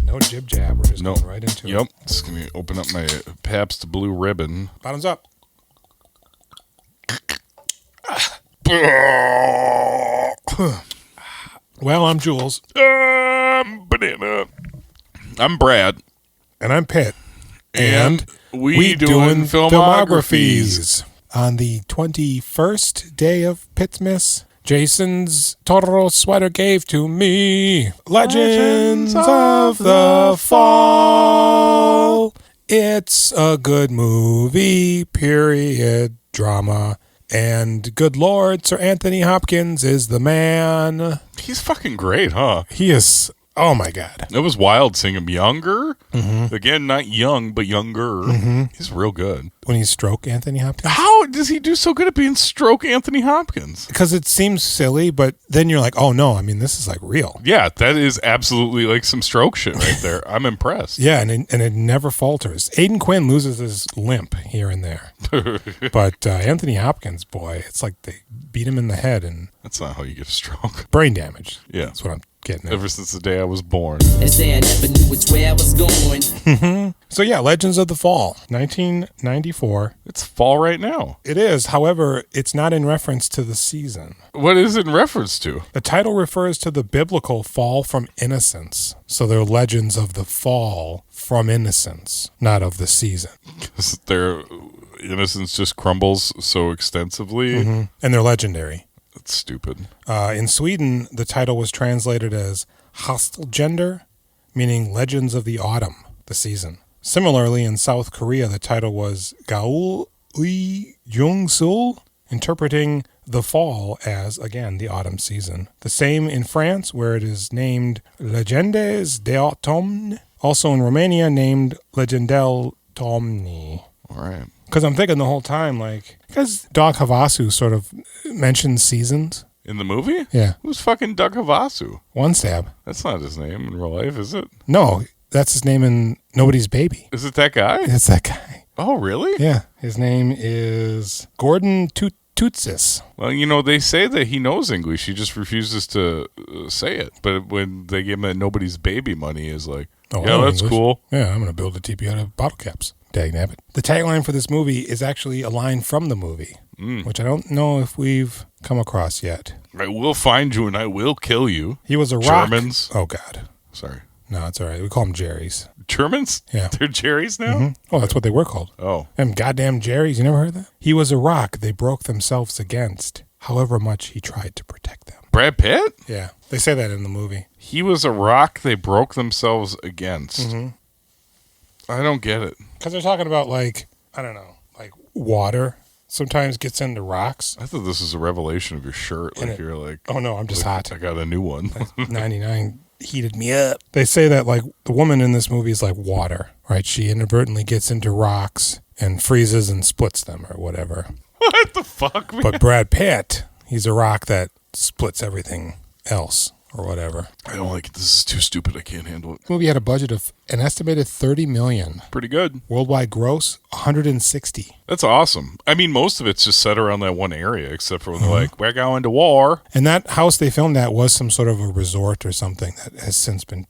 No jib jab. We're just going right into it. Yep. Just going to open up my Pabst Blue Ribbon. Bottoms up. Well, I'm Jules. Banana. I'm Brad. And I'm Pitt. And we doing filmographies. On the 21st day of Pittmas, Jason's Totoro sweater gave to me Legends of the Fall. It's a good movie, period, drama. And good Lord, Sir Anthony Hopkins is the man. He's fucking great, huh? He is, oh my God. It was wild seeing him younger. Mm-hmm. Again, not young, but younger. Mm-hmm. He's real good. When he's Stroke Anthony Hopkins? How does he do so good at being Stroke Anthony Hopkins? Because it seems silly, but then you're like, oh no, I mean, this is like real. Yeah, that is absolutely like some Stroke shit right there. I'm impressed. Yeah, and it never falters. Aidan Quinn loses his limp here and there. But Anthony Hopkins, boy, it's like they beat him in the head. And that's not how you get a stroke. Brain damage. Yeah. That's what I'm getting at. Ever since the day I was born. They say I never knew which way I was going. So yeah, Legends of the Fall, 1994. It's fall right now. It is. However, it's not in reference to the season. What is it in reference to? The title refers to the biblical fall from innocence. So they're legends of the fall from innocence, not of the season. Because their innocence just crumbles so extensively. Mm-hmm. And they're legendary. That's stupid. In Sweden, the title was translated as Hastelgender, meaning Legends of the Autumn, the season. Similarly, in South Korea, the title was Gaul Ui Jung-sul, interpreting the fall as, again, the autumn season. The same in France, where it is named Legendes d'Automne, also in Romania, named Legendel Tomni. All right. Because I'm thinking the whole time, like, because Doug Havasu sort of mentions seasons. In the movie? Yeah. Who's fucking Doug Havasu? One stab. That's not his name in real life, is it? No, that's his name in Nobody's Baby. Is it that guy? It's that guy. Oh, really? Yeah. His name is Gordon Tootsis. Well, you know, they say that he knows English. He just refuses to say it. But when they give him a Nobody's Baby money, is like, yeah, that's English. Cool. Yeah, I'm going to build a teepee out of bottle caps. Dagnabbit. The tagline for this movie is actually a line from the movie, which I don't know if we've come across yet. I will find you and I will kill you. He was a rock. Germans. Oh, God. Sorry. No, it's all right. We call them Jerry's. Germans? Yeah. They're Jerry's now? Mm-hmm. Oh, that's what they were called. Oh. Them goddamn Jerry's. You never heard that? He was a rock they broke themselves against, however much he tried to protect them. Brad Pitt? Yeah. They say that in the movie. He was a rock they broke themselves against. Mm-hmm. I don't get it. Because they're talking about, like, I don't know, like water sometimes gets into rocks. I thought this was a revelation of your shirt. Like you're like, oh, no, I'm just hot. I got a new one. 99 heated me up. They say that, like, the woman in this movie is like water, right? She inadvertently gets into rocks and freezes and splits them or whatever. What the fuck, man? But Brad Pitt, he's a rock that splits everything else. Or whatever. I don't like it. This is too stupid. I can't handle it. The movie had a budget of an estimated $30 million. Pretty good. Worldwide gross, $160. That's awesome. I mean, most of it's just set around that one area, except for when they're like, we're going to war. And that house they filmed at was some sort of a resort or something that has since been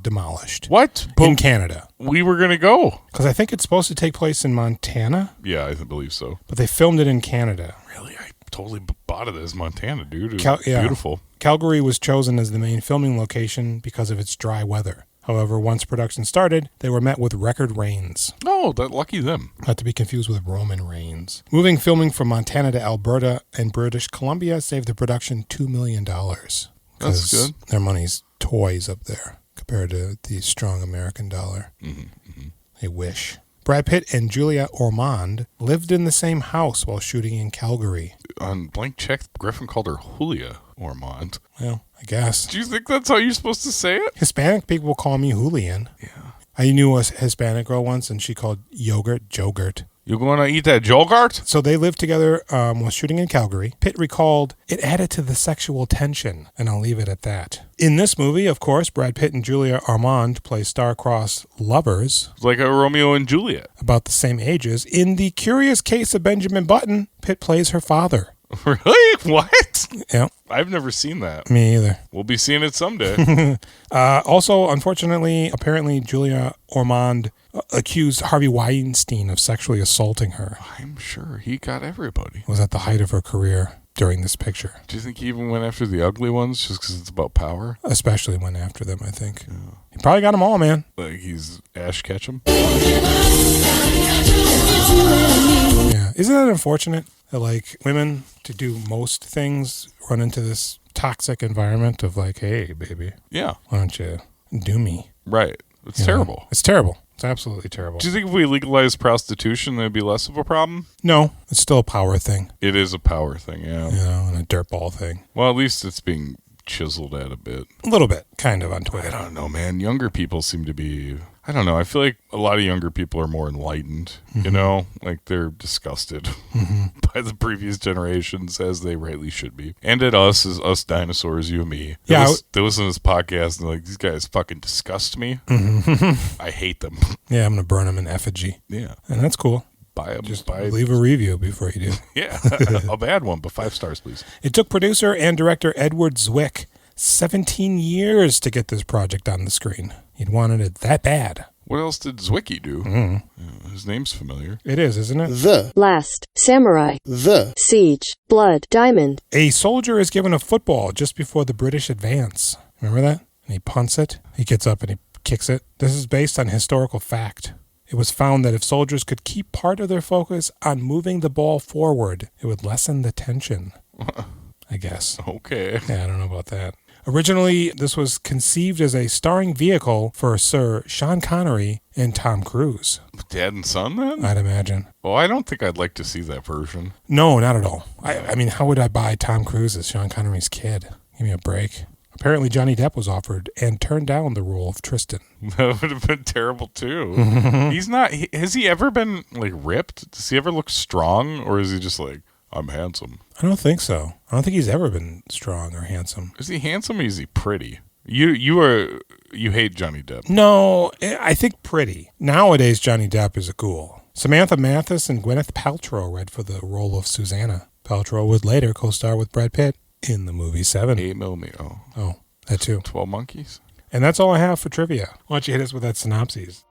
demolished. What? In Canada. We were going to go. Because I think it's supposed to take place in Montana. Yeah, I believe so. But they filmed it in Canada. Really? I totally bought it as Montana, dude. It was yeah. Beautiful. Calgary was chosen as the main filming location because of its dry weather. However, once production started, they were met with record rains. Oh, that lucky them. Not to be confused with Roman rains. Moving filming from Montana to Alberta and British Columbia saved the production $2 million. That's good. Their money's toys up there compared to the strong American dollar. Mm-hmm, mm-hmm. They wish. Brad Pitt and Julia Ormond lived in the same house while shooting in Calgary. On Blank Check, Griffin called her Julia Ormond. Well, I guess. Do you think that's how you're supposed to say it? Hispanic people call me Julian. Yeah. I knew a Hispanic girl once, and she called yogurt Jogurt. You going to eat that yogurt? So they lived together while shooting in Calgary. Pitt recalled, it added to the sexual tension, and I'll leave it at that. In this movie, of course, Brad Pitt and Julia Ormond play star-crossed lovers. Like a Romeo and Juliet. About the same ages. In The Curious Case of Benjamin Button, Pitt plays her father. Really? What? What? Yeah. I've never seen that. Me either. We'll be seeing it someday. Also, unfortunately, apparently Julia Ormond accused Harvey Weinstein of sexually assaulting her. I'm sure he got everybody. It was at the height of her career during this picture. Do you think he even went after the ugly ones just because it's about power? Especially went after them, I think. Yeah. He probably got them all, man. Like he's Ash Ketchum? Yeah. Isn't that unfortunate that, like, women to do most things run into this toxic environment of, like, hey, baby. Yeah. Why don't you do me? Right. It's terrible. It's terrible. It's absolutely terrible. Do you think if we legalize prostitution, there'd be less of a problem? No. It's still a power thing. It is a power thing, yeah. And a dirtball thing. Well, at least it's being chiseled at a bit. A little bit, kind of, on Twitter. I don't know, man. Younger people seem to be... I don't know. I feel like a lot of younger people are more enlightened, you know? Like, they're disgusted by the previous generations, as they rightly should be. And at us, as us dinosaurs, you and me. They listen to this podcast, and they're like, these guys fucking disgust me. I hate them. Yeah, I'm going to burn them in effigy. Yeah. And that's cool. Leave a review before you do. Yeah, a bad one, but 5 stars, please. It took producer and director Edward Zwick 17 years to get this project on the screen. He'd wanted it that bad. What else did Zwicky do? Yeah, his name's familiar. It is, isn't it? The Last Samurai. The Siege. Blood Diamond. A soldier is given a football just before the British advance. Remember that? And he punts it. He gets up and he kicks it. This is based on historical fact. It was found that if soldiers could keep part of their focus on moving the ball forward, it would lessen the tension. I guess. Okay. Yeah, I don't know about that. Originally, this was conceived as a starring vehicle for Sir Sean Connery and Tom Cruise. Dad and son, then? I'd imagine. Well, I don't think I'd like to see that version. No, not at all. I mean, how would I buy Tom Cruise as Sean Connery's kid? Give me a break. Apparently, Johnny Depp was offered and turned down the role of Tristan. That would have been terrible, too. He's not... Has he ever been, like, ripped? Does he ever look strong? Or is he just like, I'm handsome? I don't think so. I don't think he's ever been strong or handsome. Is he handsome or is he pretty? You hate Johnny Depp. No, I think pretty. Nowadays, Johnny Depp is a ghoul. Samantha Mathis and Gwyneth Paltrow read for the role of Susanna. Paltrow would later co-star with Brad Pitt in the movie 7. 8mm. Oh, that too. 12 Monkeys. And that's all I have for trivia. Why don't you hit us with that synopsis?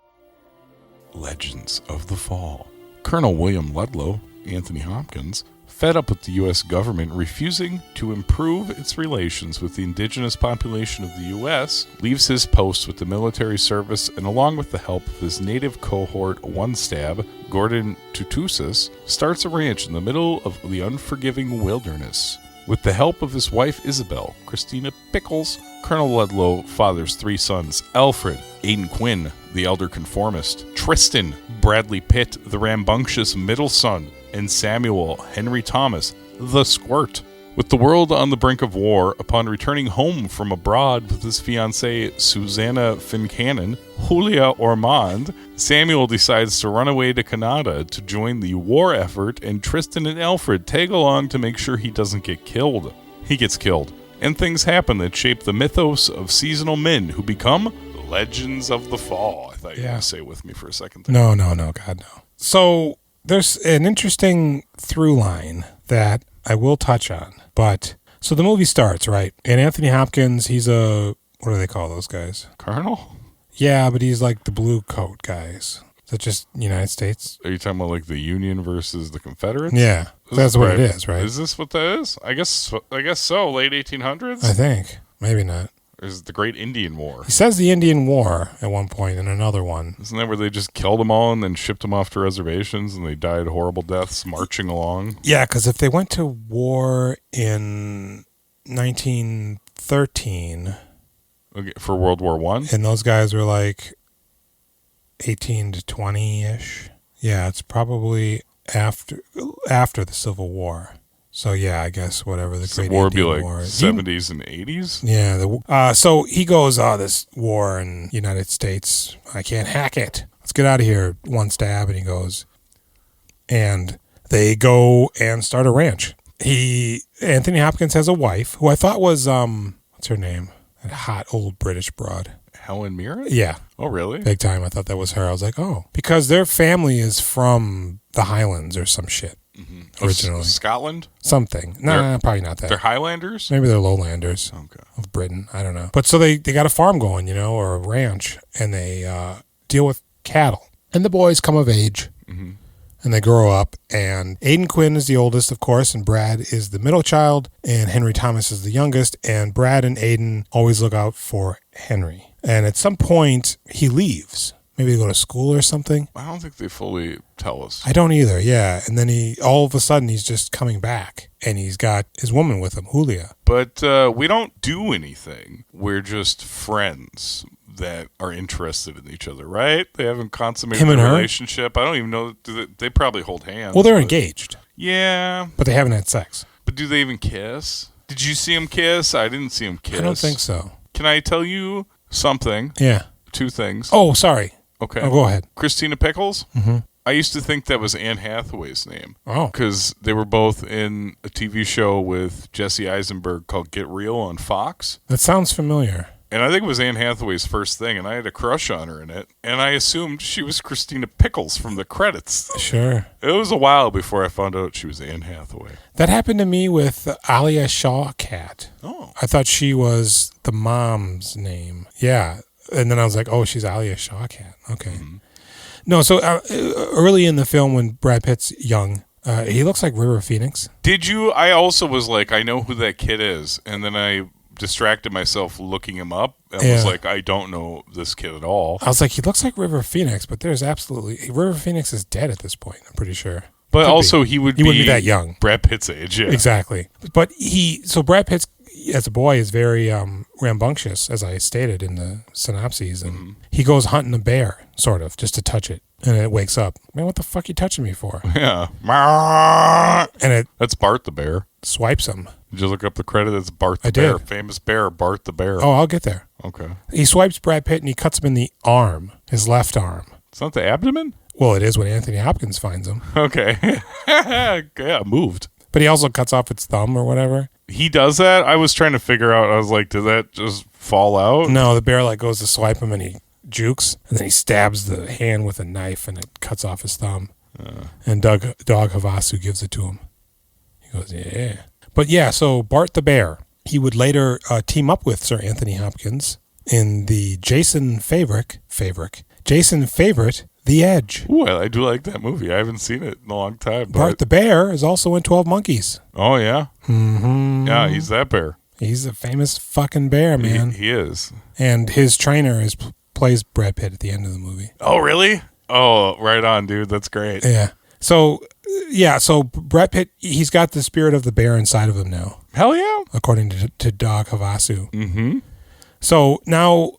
Legends of the Fall. Colonel William Ludlow, Anthony Hopkins, fed up with the U.S. government refusing to improve its relations with the indigenous population of the U.S., leaves his post with the military service and, along with the help of his native cohort One Stab, Gordon Tutusis, starts a ranch in the middle of the unforgiving wilderness. With the help of his wife Isabel, Christina Pickles, Colonel Ludlow fathers 3 sons: Alfred, Aidan Quinn, the elder conformist; Tristan, Bradley Pitt, the rambunctious middle son; and Samuel Henry Thomas, the Squirt. With the world on the brink of war, upon returning home from abroad with his fiancée Susanna Fincannon, Julia Ormond, Samuel decides to run away to Canada to join the war effort, and Tristan and Alfred tag along to make sure he doesn't get killed. He gets killed, and things happen that shape the mythos of seasonal men who become legends of the fall. I thought you were going to say it with me for a second there. No, God, no. So there's an interesting through line that I will touch on. But, so the movie starts, right? And Anthony Hopkins, he's what do they call those guys? Colonel? Yeah, but he's like the blue coat guys. Is that just United States? Are you talking about like the Union versus the Confederates? Yeah, that's what it is, right? Is this what that is? I guess so. Late 1800s? I think. Maybe not. Is the Great Indian War. He says the Indian War at one point in another one. Isn't that where they just killed them all and then shipped them off to reservations and they died horrible deaths marching along? Yeah, because if they went to war in 1913... Okay, for World War I? And those guys were like 18 to 20-ish. Yeah, it's probably after the Civil War. So yeah, I guess whatever the Great war would be Indian like War. 70s and 80s? Yeah. So he goes, this war in the United States, I can't hack it. Let's get out of here. One stab, and he goes. And they go and start a ranch. Anthony Hopkins has a wife, who I thought was, what's her name? That hot old British broad. Helen Mirren? Yeah. Oh, really? Big time. I thought that was her. I was like, oh. Because their family is from the Highlands or some shit. originally. Scotland? Something. Nah, probably not that. They're Highlanders? Maybe they're lowlanders of Britain. I don't know. But so they got a farm going, or a ranch, and they deal with cattle. And the boys come of age, and they grow up. And Aidan Quinn is the oldest, of course, and Brad is the middle child, and Henry Thomas is the youngest. And Brad and Aidan always look out for Henry. And at some point, he leaves. Maybe they go to school or something. I don't think they fully tell us. I don't either, yeah. And then all of a sudden, he's just coming back. And he's got his woman with him, Julia. But we don't do anything. We're just friends that are interested in each other, right? They haven't consummated Him and a her? relationship. I don't even know. They probably hold hands. Well, they're engaged, Yeah. but they haven't had sex. But do they even kiss? Did you see him kiss? I didn't see him kiss. I don't think so. Can I tell you something? Yeah. 2 things. Oh, sorry. Okay. Oh, go ahead. Christina Pickles? Mm-hmm. I used to think that was Anne Hathaway's name. Oh. Because they were both in a TV show with Jesse Eisenberg called Get Real on Fox. That sounds familiar. And I think it was Anne Hathaway's first thing, and I had a crush on her in it. And I assumed she was Christina Pickles from the credits. Sure. It was a while before I found out she was Anne Hathaway. That happened to me with Alia Shawkat. Oh. I thought she was the mom's name. Yeah. And then I was like, oh, she's Alia Shawkat. Okay. Mm-hmm. No, so early in the film when Brad Pitt's young, he looks like River Phoenix. Did you? I also was like, I know who that kid is. And then I distracted myself looking him up and was like, I don't know this kid at all. I was like, he looks like River Phoenix, but there's absolutely... River Phoenix is dead at this point, I'm pretty sure. But also he wouldn't be that young. Brad Pitt's age, yeah. Exactly. But so Brad Pitt, as a boy, is very rambunctious, as I stated in the synopses. And he goes hunting a bear, sort of, just to touch it. And it wakes up. Man, what the fuck you touching me for? Yeah. And That's Bart the bear. Swipes him. Did you look up the credit? It's Bart the bear. Did. Famous bear, Bart the bear. Oh, I'll get there. Okay. He swipes Brad Pitt and he cuts him in the arm, his left arm. It's not the abdomen? Well, it is when Anthony Hopkins finds him. Okay. Yeah, moved. But he also cuts off its thumb or whatever. He does that? I was trying to figure out. I was like, did that just fall out? No, the bear goes to swipe him and he jukes, and then he stabs the hand with a knife and it cuts off his thumb. And Dog Havasu gives it to him. He goes, yeah. But yeah, so Bart the bear, he would later team up with Sir Anthony Hopkins in the Jason Favorite, The Edge. Ooh, I do like that movie. I haven't seen it in a long time. Bart the bear is also in 12 Monkeys. Oh, yeah? Mm-hmm. Yeah, he's that bear. He's a famous fucking bear, man. He is. And his trainer plays Brad Pitt at the end of the movie. Oh, really? Oh, right on, dude. That's great. Yeah. So Brad Pitt, he's got the spirit of the bear inside of him now. Hell yeah. According to Dog Havasu. Mm-hmm. So now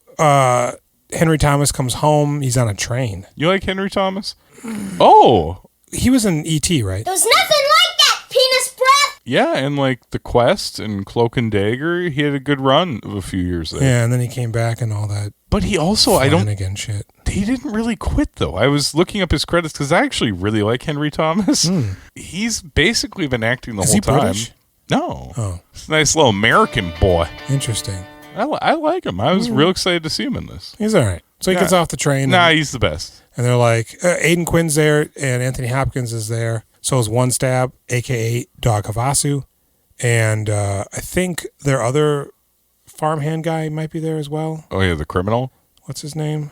Henry Thomas comes home. He's on a train. You like Henry Thomas? Oh. He was in E.T., right? There's nothing like that, penis breath! Yeah, and like The Quest and Cloak and Dagger, he had a good run of a few years there. Yeah, and then he came back and all that. But he also, Flanagan shit. He didn't really quit, though. I was looking up his credits because I actually really like Henry Thomas. He's basically been acting the whole time. British? No. Oh. He's a nice little American boy. Interesting. I like him. I was real excited to see him in this. He's all right. So he gets off the train. He's the best. And they're like, Aidan Quinn's there and Anthony Hopkins is there. So is One Stab, a.k.a. Dog Havasu. And I think their other farmhand guy might be there as well. Oh, yeah, the criminal? What's his name?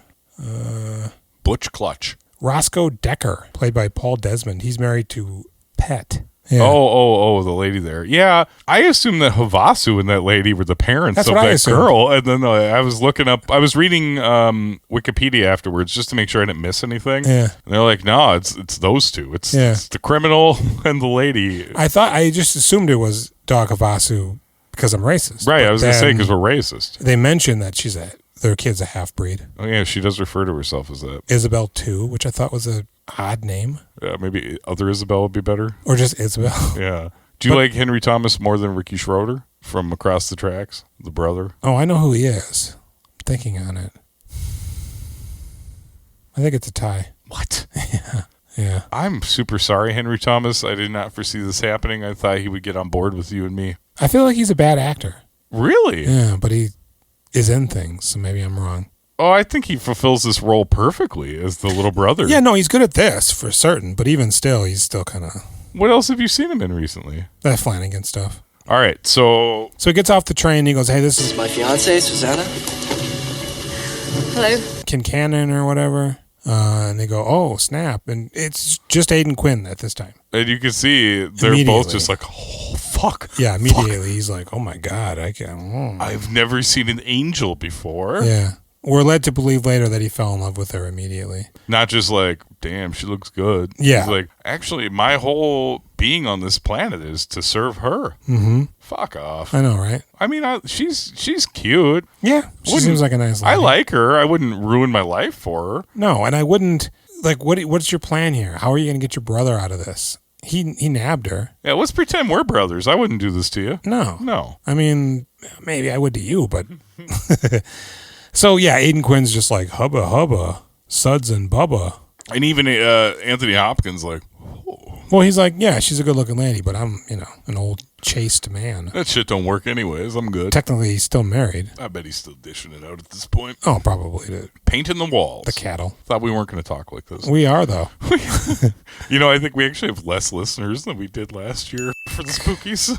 Butch Clutch. Roscoe Decker, played by Paul Desmond. He's married to Pet. Yeah. Oh, the lady there. Yeah, I assumed that Havasu and that lady were the parents That's of what I that assumed. girl. And then I was looking up, I was reading Wikipedia afterwards just to make sure I didn't miss anything. Yeah. And they're like, no, it's those two. It's the criminal and the lady. I just assumed it was Dog Havasu because I'm racist. Right, But I was going to say then because we're racist. They mentioned that their kid's a half-breed. Oh, yeah, she does refer to herself as that. Isabel 2, which I thought was a odd name. Yeah, maybe Other Isabel would be better. Or just Isabel. Yeah. Do you like Henry Thomas more than Ricky Schroeder from Across the Tracks, the brother? Oh, I know who he is. I'm thinking on it. I think it's a tie. What? Yeah. I'm super sorry, Henry Thomas. I did not foresee this happening. I thought he would get on board with you and me. I feel like he's a bad actor. Really? Yeah, but he is in things, so maybe I'm wrong. Oh, I think he fulfills this role perfectly as the little brother. Yeah, no, he's good at this for certain, but even still, he's still kind of... What else have you seen him in recently? That Flanagan stuff. All right, so he gets off the train and he goes, hey, this is My fiance, Susanna. Hello. Kincannon or whatever. And they go, oh, snap. And it's just Aiden Quinn at this time. and you can see they're both just like, oh, fuck. Yeah, immediately. He's like, oh, my God. I can't. I've never seen an angel before. Yeah. We're led to believe later that he fell in love with her immediately. Not just like, damn, she looks good. Yeah. He's like, actually, my whole being on this planet is to serve her. Mm-hmm. Fuck off. I know, right? I mean, she's cute. Yeah. She seems like a nice lady. I like her. I wouldn't ruin my life for her. No, and I wouldn't. Like, what's your plan here? How are you going to get your brother out of this? He nabbed her. Yeah, let's pretend we're brothers. I wouldn't do this to you. No. I mean, maybe I would to you, but... So, yeah, Aiden Quinn's just like, hubba, hubba, suds and bubba. And even Anthony Hopkins like, oh. Well, he's like, yeah, she's a good-looking lady, but I'm, an old chaste man. That shit don't work anyways. I'm good. Technically, he's still married. I bet he's still dishing it out at this point. Oh, probably. Painting the walls. The cattle. Thought we weren't going to talk like this. We are, though. I think we actually have less listeners than we did last year for the Spookies.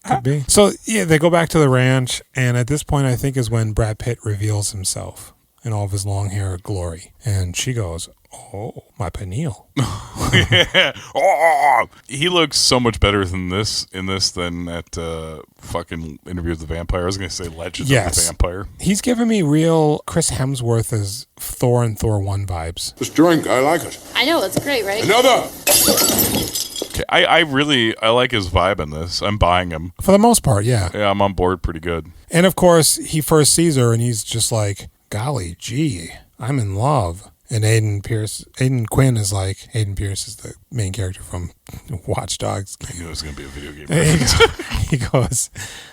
Could be. So, yeah, they go back to the ranch, and at this point, I think is when Brad Pitt reveals himself in all of his long hair glory. And she goes, oh, my pineal. Yeah. Oh, he looks so much better than this than that fucking Interview with the Vampire. I was going to say Legends of the Vampire. He's giving me real Chris Hemsworth as Thor and Thor 1 vibes. This drink, I like it. I know, it's great, right? Another! Okay, I like his vibe in this. I'm buying him. For the most part, yeah. Yeah, I'm on board pretty good. And of course, he first sees her and he's just like, golly gee, I'm in love. And Aiden Quinn is like, Aiden Pierce is the main character from Watch Dogs. I knew it was going to be a video game. He goes,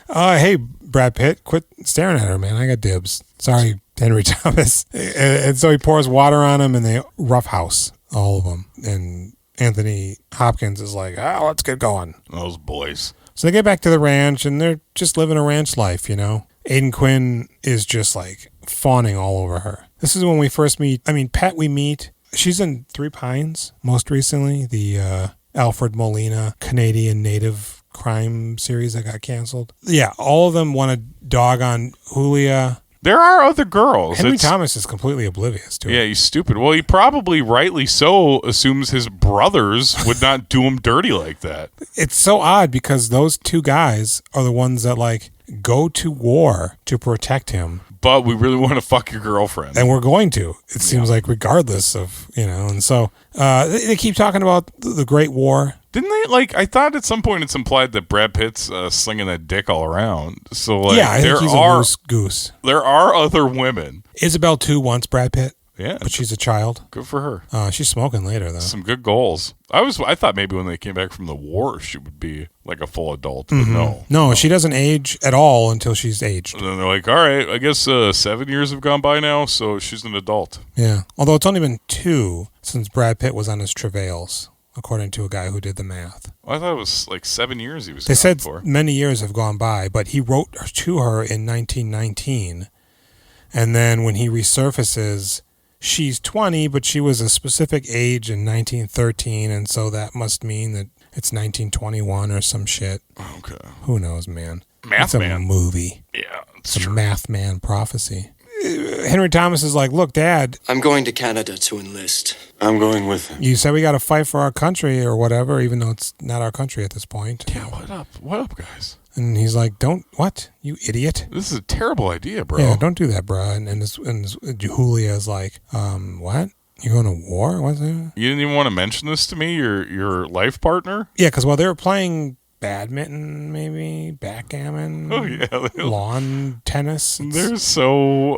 hey, Brad Pitt, quit staring at her, man. I got dibs. Sorry, Henry Thomas. And so he pours water on him and they roughhouse all of them. And Anthony Hopkins is like, let's get going. Those boys. So they get back to the ranch and they're just living a ranch life, Aiden Quinn is just like fawning all over her. This is when we first meet. Pat we meet. She's in Three Pines most recently, the Alfred Molina Canadian native crime series that got canceled. Yeah, all of them want to dog on Julia. There are other girls. Henry Thomas is completely oblivious to it. Yeah, he's stupid. Well, he probably rightly so assumes his brothers would not do him dirty like that. It's so odd because those two guys are the ones that like go to war to protect him. But we really want to fuck your girlfriend. And we're going to. It seems like regardless of, and so they keep talking about the Great War. Didn't they, I thought at some point it's implied that Brad Pitt's slinging that dick all around. So, yeah, I think he's a loose goose. There are other women. Isabel, too, wants Brad Pitt. Yeah. But she's a child. Good for her. She's smoking later, though. Some good goals. I thought maybe when they came back from the war, she would be like a full adult, but no. No, she doesn't age at all until she's aged. And then they're like, all right, I guess 7 years have gone by now, so she's an adult. Yeah. Although it's only been 2 since Brad Pitt was on his travails, according to a guy who did the math. I thought it was like 7 years he was They said for. Many years have gone by, but he wrote to her in 1919. And then when he resurfaces, she's 20, but she was a specific age in 1913, and so that must mean that it's 1921 or some shit. Okay. Who knows, man? Math it's a Man. movie. Yeah, it's a Math Man prophecy. Henry Thomas is like, look, Dad. I'm going to Canada to enlist. I'm going with him. You said we got to fight for our country or whatever, even though it's not our country at this point. Yeah, what up? What up, guys? And he's like, what? You idiot. This is a terrible idea, bro. Yeah, don't do that, bro. And Julia's like, what? You going to war? What's that? You didn't even want to mention this to me, your life partner? Yeah, because while they were playing badminton, maybe, backgammon, lawn tennis. They're so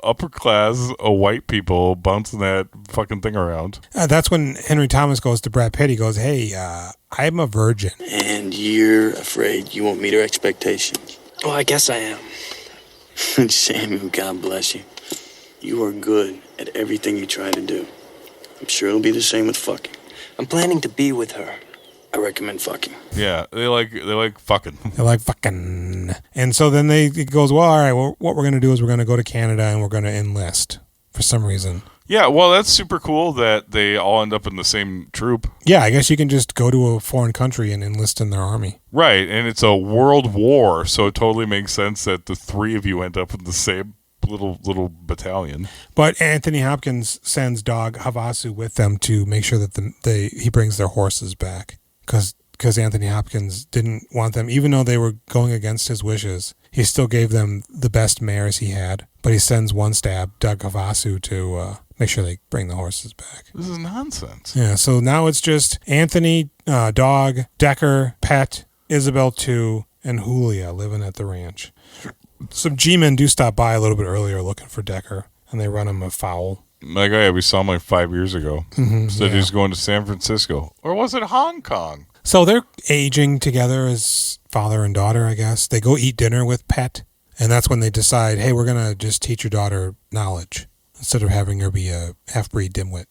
upper class, white people bouncing that fucking thing around. That's when Henry Thomas goes to Brad Pitt. He goes, hey, I'm a virgin. And you're afraid you won't meet her expectations. Well, I guess I am. Samuel, God bless you. You are good at everything you try to do. I'm sure it'll be the same with fucking. I'm planning to be with her. I recommend fucking. Yeah, they like fucking. They like fucking. And so then it goes, well, all right, well, what we're going to do is we're going to go to Canada and we're going to enlist for some reason. Yeah, well, that's super cool that they all end up in the same troop. Yeah, I guess you can just go to a foreign country and enlist in their army. Right, and it's a world war, so it totally makes sense that the three of you end up in the same little battalion. But Anthony Hopkins sends dog Havasu with them to make sure that he brings their horses back. Because Anthony Hopkins didn't want them, even though they were going against his wishes, he still gave them the best mares he had. But he sends one stab, Doug Havasu, to make sure they bring the horses back. This is nonsense. Yeah, so now it's just Anthony, Dog, Decker, Pet, Isabel 2, and Julia living at the ranch. Some G-men do stop by a little bit earlier looking for Decker, and they run him afoul. Like, yeah, we saw him like 5 years ago. Said yeah. he's going to San Francisco. Or was it Hong Kong? So they're aging together as father and daughter, I guess. They go eat dinner with Pet, and that's when they decide, hey, we're going to just teach your daughter knowledge instead of having her be a half-breed dimwit.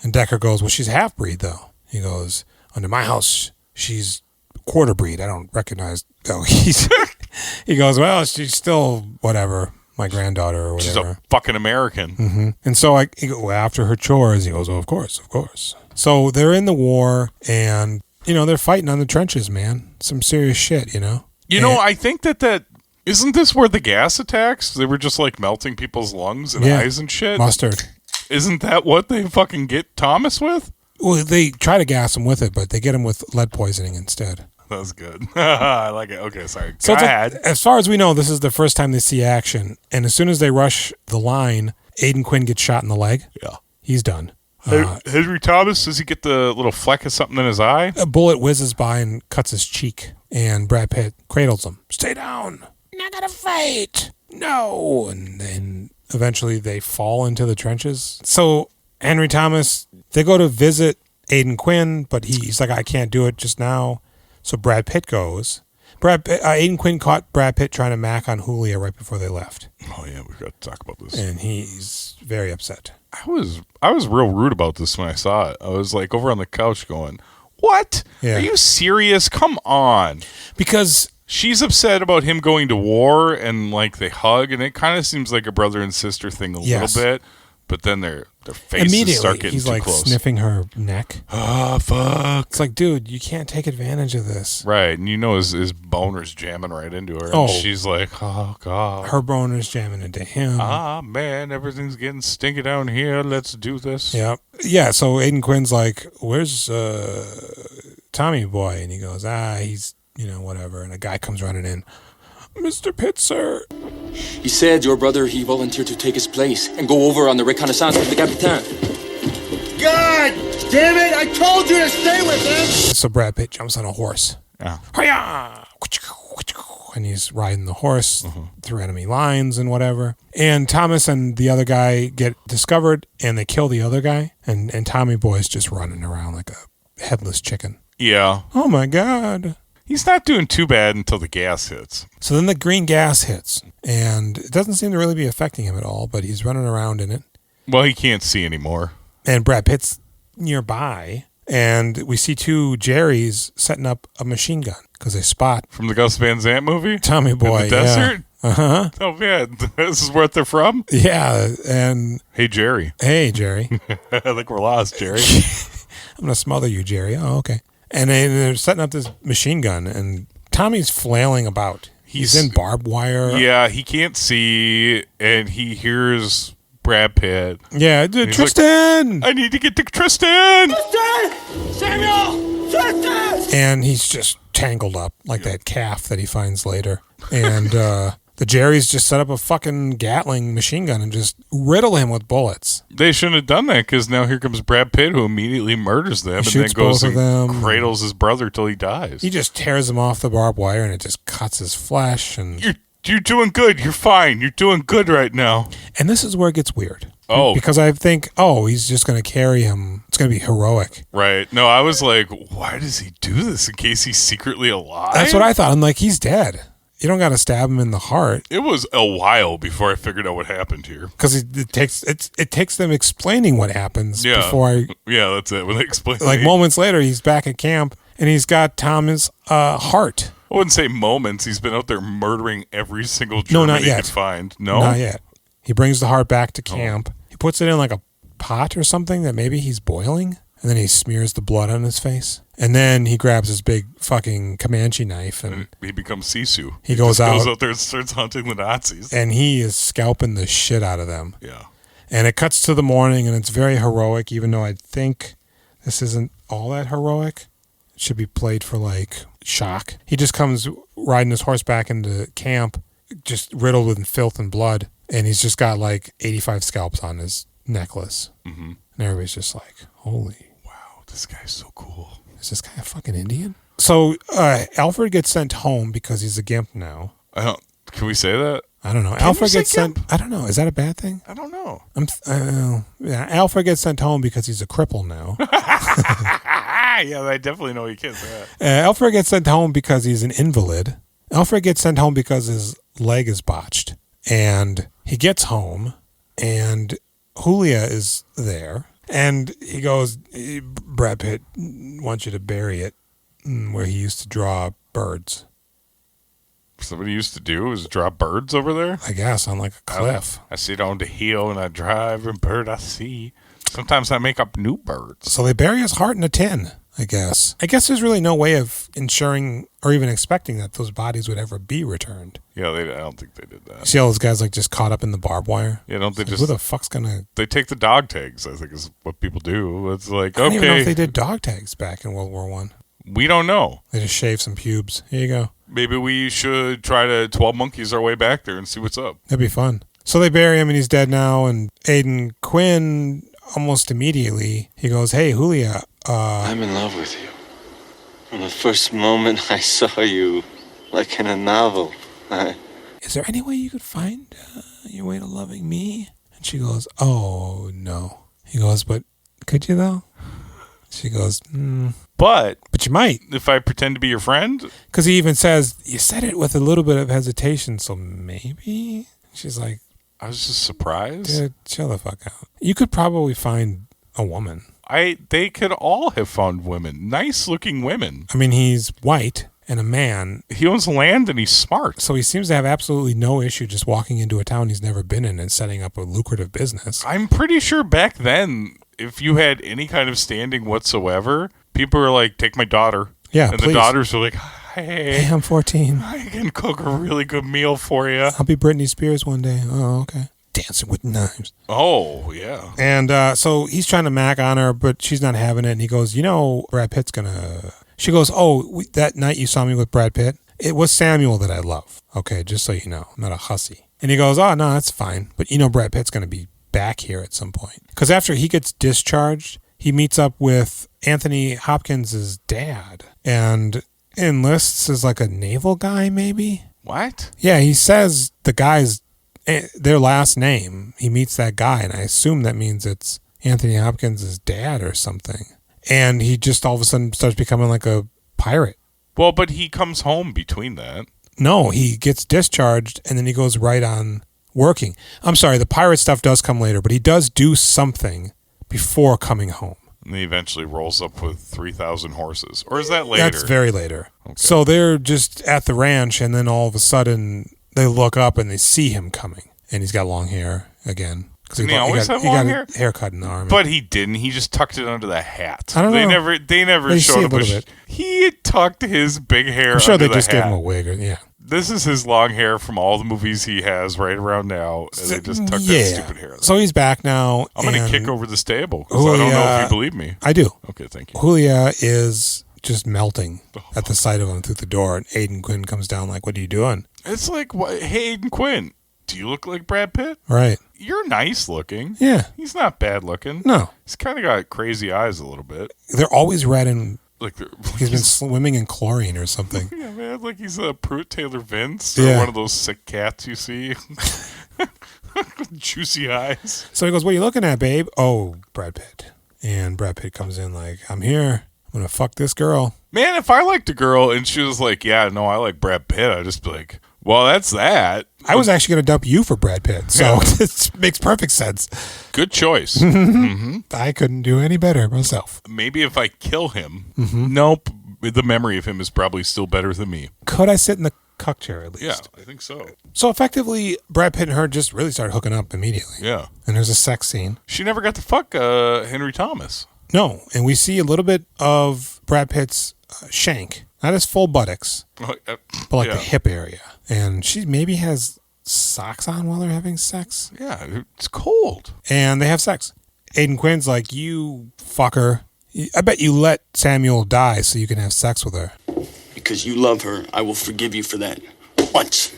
And Decker goes, well, she's half-breed, though. He goes, under my house, she's quarter breed. I don't recognize. Oh, he goes, well, she's still whatever, my granddaughter or whatever. She's a fucking American. Mm-hmm. And so after her chores, he goes, oh, of course. So they're in the war, and, they're fighting on the trenches, man. Some serious shit, I think that isn't this where the gas attacks? They were just like melting people's lungs and eyes and shit? Mustard. Isn't that what they fucking get Thomas with? Well, they try to gas him with it, but they get him with lead poisoning instead. That was good. I like it. Okay, sorry. So Go ahead. As far as we know, this is the first time they see action. And as soon as they rush the line, Aidan Quinn gets shot in the leg. Yeah. He's done. Henry Thomas, does he get the little fleck of something in his eye? A bullet whizzes by and cuts his cheek. And Brad Pitt cradles him. Stay down. Not gonna fight. No. And then eventually they fall into the trenches. So Henry Thomas, they go to visit Aidan Quinn, but he's like, I can't do it just now. So Brad Pitt goes. Aidan Quinn caught Brad Pitt trying to mac on Julia right before they left. Oh yeah, we've got to talk about this. And he's very upset. I was real rude about this when I saw it. I was like over on the couch going, "What? Yeah. Are you serious? Come on!" Because she's upset about him going to war, and like they hug, and it kind of seems like a brother and sister thing a little bit. But then their faces start getting he's too like close. Sniffing her neck. Oh, fuck. It's like, dude, you can't take advantage of this. Right, and his boner's jamming right into her. Oh. And she's like, oh, God. Her boner's jamming into him. Ah, man, everything's getting stinky down here. Let's do this. Yep. Yeah, so Aidan Quinn's like, where's Tommy boy? And he goes, he's, whatever. And a guy comes running in. Mr. Pitt, sir. He said your brother, he volunteered to take his place and go over on the reconnaissance with the Capitan. God damn it! I told you to stay with him! So Brad Pitt jumps on a horse. Yeah. Hi-ya! And he's riding the horse through enemy lines and whatever. And Thomas and the other guy get discovered, and they kill the other guy. And Tommy Boy's just running around like a headless chicken. Yeah. Oh, my God. He's not doing too bad until the gas hits. So then the green gas hits, and it doesn't seem to really be affecting him at all, but he's running around in it. Well, he can't see anymore. And Brad Pitt's nearby, and we see two Jerrys setting up a machine gun because they spot. From the Gus Van Sant movie? Tommy Boy, in the desert? Yeah. Uh-huh. Oh, man. This is where they're from? Yeah, and... Hey, Jerry. Hey, Jerry. I think we're lost, Jerry. I'm going to smother you, Jerry. Oh, okay. And they're setting up this machine gun, and Tommy's flailing about. He's in barbed wire. Yeah, he can't see, and he hears Brad Pitt. Yeah, Tristan! Like, I need to get to Tristan! Tristan! Samuel! Tristan! And he's just tangled up like that calf that he finds later. And the Jerrys just set up a fucking Gatling machine gun and just riddle him with bullets. They shouldn't have done that, because now here comes Brad Pitt, who immediately murders them and then goes and cradles his brother till he dies. He just tears him off the barbed wire, and it just cuts his flesh. And You're doing good. You're fine. You're doing good right now. And this is where it gets weird. Oh. Because I think, he's just going to carry him. It's going to be heroic. Right. No, I was like, why does he do this? In case he's secretly alive? That's what I thought. I'm like, he's dead. You don't got to stab him in the heart. It was a while before I figured out what happened here. Because it takes them explaining what happens before Yeah, that's it. When they explain like moments later, he's back at camp, and he's got Tom's heart. I wouldn't say moments. He's been out there murdering every single German he could find. No? Not yet. He brings the heart back to camp. He puts it in like a pot or something that maybe he's boiling. And then he smears the blood on his face. And then he grabs his big fucking Comanche knife. And he becomes Sisu. He goes out there and starts hunting the Nazis. And he is scalping the shit out of them. Yeah. And it cuts to the morning, and it's very heroic, even though I think this isn't all that heroic. It should be played for, like, shock. He just comes riding his horse back into camp, just riddled with filth and blood. And he's just got, like, 85 scalps on his necklace. Mm-hmm. And everybody's just like, holy... Wow, this guy's so cool. Is this guy a fucking Indian? So Alfred gets sent home because he's a gimp now. Can we say that? I don't know. Can Alfred you gets say sent. gimp? I don't know. Is that a bad thing? I don't know. Yeah, Alfred gets sent home because he's a cripple now. Yeah, I definitely know you can't say that. Alfred gets sent home because he's an invalid. Alfred gets sent home because his leg is botched. And he gets home, and Julia is there. And he goes, Brad Pitt wants you to bury it where he used to draw birds. Somebody used to do is draw birds over there? I guess, on like a cliff. I sit on the hill and I draw every bird I see. Sometimes I make up new birds. So they bury his heart in a tin, I guess. I guess there's really no way of ensuring or even expecting that those bodies would ever be returned. Yeah, I don't think they did that. See all those guys like just caught up in the barbed wire? Yeah, don't they Like, just... who the fuck's gonna... They take the dog tags, I think is what people do. It's like, I don't even know okay, if they did dog tags back in World War One. we don't know. They just shaved some pubes. Here you go. Maybe we should try to 12 monkeys our way back there and see what's up. That'd be fun. So they bury him and he's dead now. And Aidan Quinn, almost immediately, he goes, hey, Julia, I'm in love with you. From the first moment I saw you, like in a novel. Is there any way you could find your way to loving me? And she goes, oh, no. He goes, but could you though? She goes, But you might. if I pretend to be your friend, Because he even says, you said it with a little bit of hesitation, so maybe? She's like, I was just surprised. dude, chill the fuck out. You could probably find a woman. They could all have found women, nice looking women. I mean, he's white and a man, He owns land and he's smart. so he seems to have absolutely no issue just walking into a town he's never been in and setting up a lucrative business. I'm pretty sure back then, if you had any kind of standing whatsoever, people were like, take my daughter. Yeah, and please. the daughters were like, Hey, hey, I'm 14. I can cook a really good meal for you. I'll be Britney Spears one day. Oh, okay. Dancing with knives. Oh, yeah. And so he's trying to mac on her, but she's not having it. And he goes, you know, Brad Pitt's going to... She goes, oh, that night you saw me with Brad Pitt, it was Samuel that I love. Okay, just so you know, I'm not a hussy. And he goes, oh, no, that's fine. But you know Brad Pitt's going to be back here at some point. Because after he gets discharged, he meets up with Anthony Hopkins' dad and enlists as like a naval guy, maybe? What? Yeah, he says the guy's their last name. He meets that guy, and I assume that means it's Anthony Hopkins' dad or something. And he just all of a sudden starts becoming like a pirate. Well, but he comes home between that. No, he gets discharged, and then he goes right on working. I'm sorry, the pirate stuff does come later, but he does do something before coming home. And he eventually rolls up with 3,000 horses. Or is that later? That's very later. Okay. So they're just at the ranch, and then all of a sudden they look up and they see him coming, and he's got long hair again. Didn't he always have long hair? A haircut in the army. But he didn't. He just tucked it under the hat. I don't know. They never They see showed a him. little bit. He had tucked his big hair I'm sure under they the just gave hat. him a wig. Yeah. This is his long hair from all the movies he has right around now. And they just tucked that stupid hair. So he's back now. I'm going to and kick over this table because I don't know if you believe me. I do. Okay, thank you. Julia is just melting at the sight of him through the door, and Aidan Quinn comes down like, what are you doing? It's like, hey, Aidan Quinn, do you look like Brad Pitt? Right. You're nice looking. Yeah. He's not bad looking. No. He's kind of got crazy eyes a little bit. They're always red and Like he's been swimming in chlorine or something. Yeah, man, like he's a Pruitt Taylor Vince Yeah. or one of those sick cats you see. Juicy eyes. So he goes, what are you looking at, babe? Oh, Brad Pitt. And Brad Pitt comes in like, I'm here. I'm going to fuck this girl. Man, if I liked a girl and she was like, yeah, no, I like Brad Pitt, I'd just be like, well, that's that. I was actually going to dump you for Brad Pitt. So it makes perfect sense. Good choice. I couldn't do any better myself. Maybe if I kill him, nope, the memory of him is probably still better than me. Could I sit in the cucked here at least. Yeah, I think so. So effectively, Brad Pitt and her just really started hooking up immediately. Yeah. And there's a sex scene. She never got to fuck Henry Thomas. No, and we see a little bit of Brad Pitt's shank. Not his full buttocks, but like the hip area. And she maybe has socks on while they're having sex. Yeah, it's cold. And they have sex. Aidan Quinn's like, you fucker. I bet you let Samuel die so you can have sex with her. Because you love her, I will forgive you for that. Once.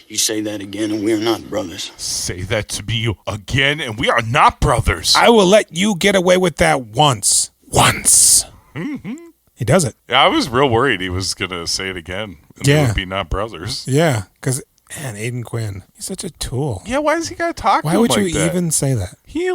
You say that again, and we are not brothers. Say that to me again, and we are not brothers. I will let you get away with that once. Once. Mm-hmm. He does it. Yeah, I was real worried he was going to say it again. And they would be not brothers. Yeah, because, man, Aidan Quinn, he's such a tool. Yeah, why does he got to talk to him Why would like you that? even say that? He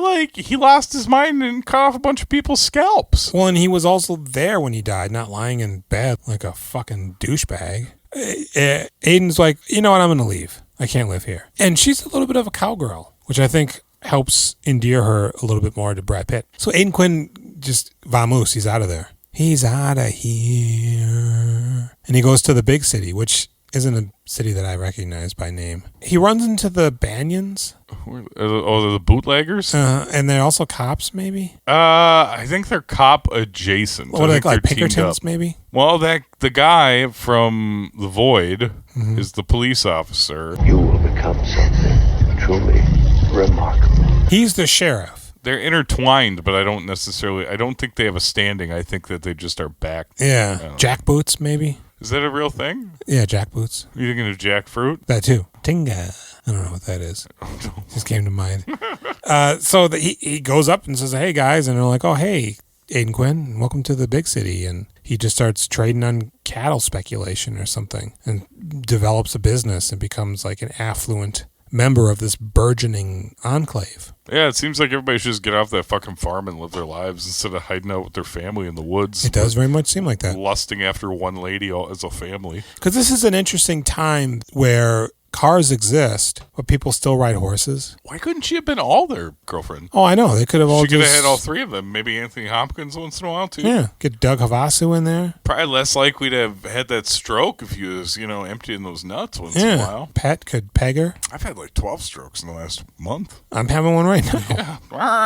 lost his mind and cut off a bunch of people's scalps. Well, and he was also there when he died, not lying in bed like a fucking douchebag. Aiden's like, you know what, I'm going to leave. I can't live here. And she's a little bit of a cowgirl, which I think helps endear her a little bit more to Brad Pitt. So Aidan Quinn just, vamoose, he's out of there. He's out of here. And he goes to the big city, which isn't a city that I recognize by name. He runs into the Banyans. Oh, the bootleggers? And they're also cops, maybe? I think they're cop adjacent. What are they, like they're teamed Pinkertons, up. maybe? Well, the guy from The Void is the police officer. You will become something truly remarkable. He's the sheriff. They're intertwined, but I don't think they have a standing. I think that they just are back. Yeah. Jackboots, maybe? Is that a real thing? Yeah, jackboots. Are you thinking of jackfruit? That too. Tinga. I don't know what that is. Just came to mind. So he goes up and says, hey, guys. And they're like, oh, hey, Aidan Quinn, welcome to the big city. And he just starts trading on cattle speculation or something and develops a business and becomes like an affluent member of this burgeoning enclave. Yeah, it seems like everybody should just get off that fucking farm and live their lives instead of hiding out with their family in the woods. It does very much seem like that. Lusting after one lady as a family. Because this is an interesting time where cars exist, but people still ride horses. Why couldn't she have been all their girlfriend? Oh, I know. They could have all She could have just had all three of them. Maybe Anthony Hopkins once in a while, too. Yeah, get Doug Havasu in there. Probably less likely to have had that stroke if he was, emptying those nuts once in a while. Pet could peg her. I've had like 12 strokes in the last month. I'm having one right now. Yeah.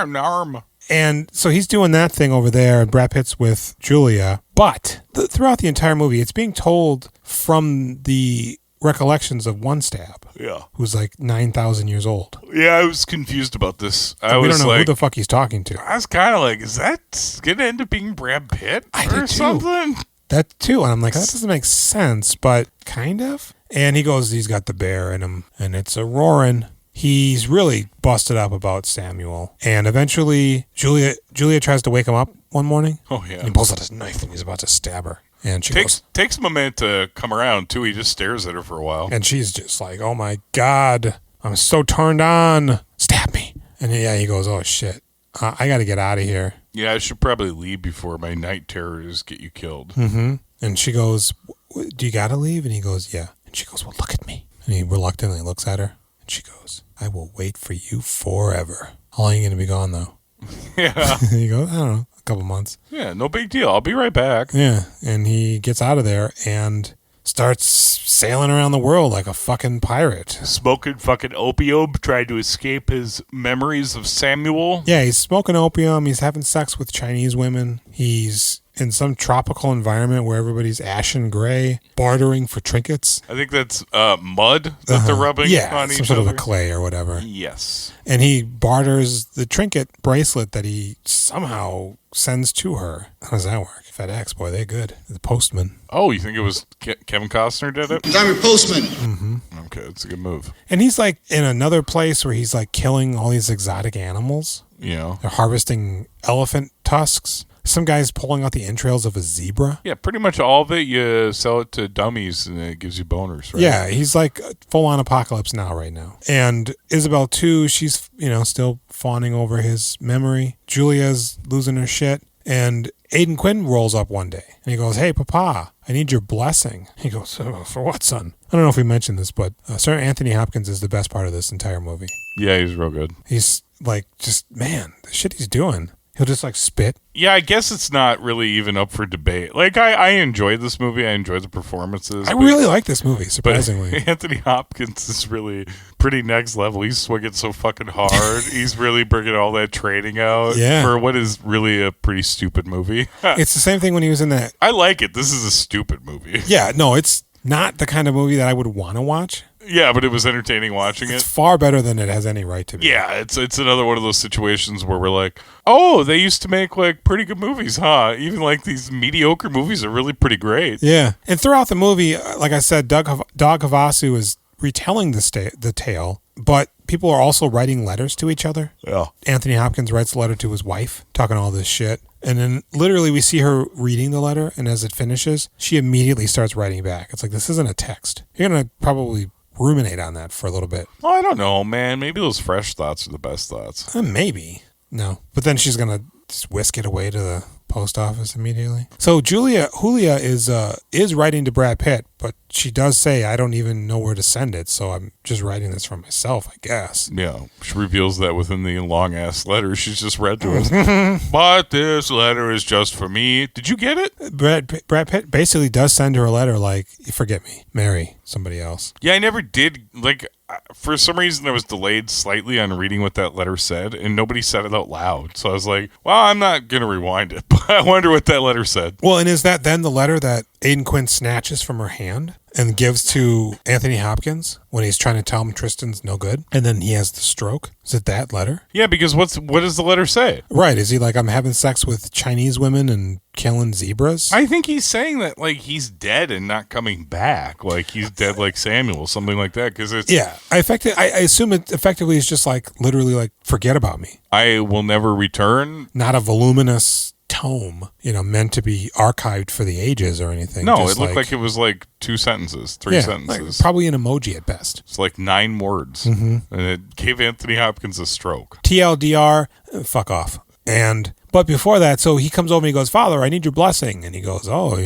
Narm. And so he's doing that thing over there, and Brad Pitt's with Julia. But throughout the entire movie, it's being told from the recollections of one stab. Yeah. Who's like 9,000 years old. Yeah, I was confused about this. We don't know who the fuck he's talking to. I was kind of like, is that going to end up being Brad Pitt or something? That too. And I'm like, that doesn't make sense, but kind of. And he goes, he's got the bear in him, and it's a roaring. He's really busted up about Samuel. And eventually, Julia tries to wake him up one morning. Oh, yeah. And he pulls out his knife, and he's about to stab her. And she takes him a minute to come around, too. He just stares at her for a while. And she's just like, oh, my God. I'm so turned on. Stab me. And he goes, oh, shit. I got to get out of here. Yeah, I should probably leave before my night terrors get you killed. Mm-hmm. And she goes, do you got to leave? And he goes, yeah. And she goes, well, look at me. And he reluctantly looks at her. And she goes, I will wait for you forever. How long are you going to be gone, though? Yeah. He goes, I don't know, a couple months. Yeah, no big deal. I'll be right back. Yeah. And he gets out of there and starts sailing around the world like a fucking pirate. Smoking fucking opium, trying to escape his memories of Samuel. Yeah, he's smoking opium. He's having sex with Chinese women. He's in some tropical environment where everybody's ashen gray, bartering for trinkets. I think that's mud that they're rubbing on each other. Some sort of a clay or whatever. Yes. And he barters the trinket bracelet that he somehow sends to her. How does that work? FedEx, boy, they're good. The postman. Oh, you think it was Kevin Costner did it? I'm your postman. Mm-hmm. Okay, that's a good move. And he's like in another place where he's like killing all these exotic animals. Yeah. They're harvesting elephant tusks. Some guy's pulling out the entrails of a zebra. Yeah, pretty much all of it, you sell it to dummies and it gives you boners, right? Yeah, he's like full-on apocalypse now right now. And Isabel, too, she's, still fawning over his memory. Julia's losing her shit. And Aidan Quinn rolls up one day. And he goes, hey, Papa, I need your blessing. He goes, oh, for what, son? I don't know if we mentioned this, but Sir Anthony Hopkins is the best part of this entire movie. Yeah, he's real good. He's like, just, man, the shit he's doing. He'll just like spit. Yeah, I guess it's not really even up for debate. Like, I enjoyed this movie. I enjoyed the performances. I really like this movie, surprisingly. But Anthony Hopkins is really pretty next level. He's swinging so fucking hard. He's really bringing all that training out for what is really a pretty stupid movie. It's the same thing when he was in that. I like it. This is a stupid movie. Yeah, no, it's not the kind of movie that I would want to watch. Yeah, but it was entertaining watching it. It's far better than it has any right to be. Yeah, it's another one of those situations where we're like, oh, they used to make like pretty good movies, huh? Even like these mediocre movies are really pretty great. Yeah, and throughout the movie, like I said, Doug Havasu is retelling the tale, but people are also writing letters to each other. Yeah. Anthony Hopkins writes a letter to his wife, talking all this shit. And then literally we see her reading the letter, and as it finishes, she immediately starts writing back. It's like, this isn't a text. You're going to probably ruminate on that for a little bit. Oh, I don't know, man. Maybe those fresh thoughts are the best thoughts. Maybe. No. But then she's going to just whisk it away to the post office immediately. So Julia is writing to Brad Pitt, but she does say, I don't even know where to send it, so I'm just writing this for myself, I guess. Yeah, she reveals that within the long-ass letter she's just read to us. But this letter is just for me. Did you get it? Brad Pitt basically does send her a letter like, forget me, marry somebody else. Yeah, I never did, like, for some reason I was delayed slightly on reading what that letter said, and nobody said it out loud. So I was like, well, I'm not going to rewind it, but I wonder what that letter said. Well, and is that then the letter that Aidan Quinn snatches from her hand and gives to Anthony Hopkins when he's trying to tell him Tristan's no good, and then he has the stroke? Is it that letter? Yeah, because what does the letter say? Right. Is he like, I'm having sex with Chinese women and killing zebras? I think he's saying that, like, he's dead and not coming back. Like, he's dead like Samuel, something like that. Because it's... Yeah. I assume it effectively is just like, literally like, forget about me. I will never return. Not a voluminous tome, meant to be archived for the ages or anything. No, it looked like it was like 2 sentences, 3 sentences. Like probably an emoji at best. It's like 9 words. Mm-hmm. And it gave Anthony Hopkins a stroke. TLDR, fuck off. But before that, so he comes over and he goes, Father, I need your blessing. And he goes, oh,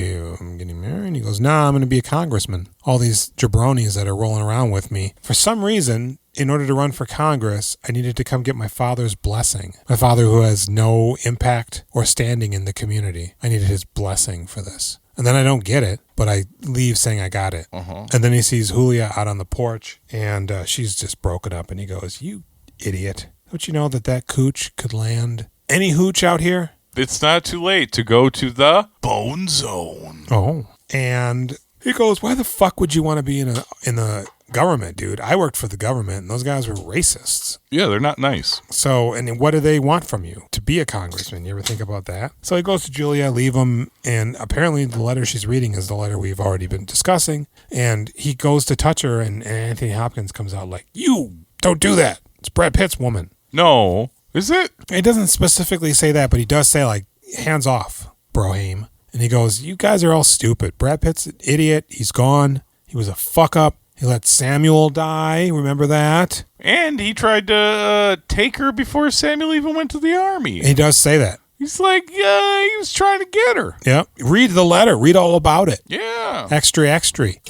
I'm getting married? And he goes, nah, I'm going to be a congressman. All these jabronis that are rolling around with me. For some reason, in order to run for Congress, I needed to come get my father's blessing. My father, who has no impact or standing in the community. I needed his blessing for this. And then I don't get it, but I leave saying I got it. Uh-huh. And then he sees Julia out on the porch, and she's just broken up. And he goes, you idiot. Don't you know that cooch could land any hooch out here? It's not too late to go to the Bone Zone. Oh. And he goes, why the fuck would you want to be in the government, dude? I worked for the government, and those guys were racists. Yeah, they're not nice. So, and what do they want from you? To be a congressman. You ever think about that? So he goes to Julia, leave him, and apparently the letter she's reading is the letter we've already been discussing. And he goes to touch her, and Anthony Hopkins comes out like, you don't do that. It's Brad Pitt's woman. No. Is it? It doesn't specifically say that, but he does say, like, hands off, Broham. And he goes, you guys are all stupid. Brad Pitt's an idiot. He's gone. He was a fuck up. He let Samuel die. Remember that? And he tried to take her before Samuel even went to the army. He does say that. He's like, he was trying to get her. Yeah. Read the letter. Read all about it. Yeah. Extra.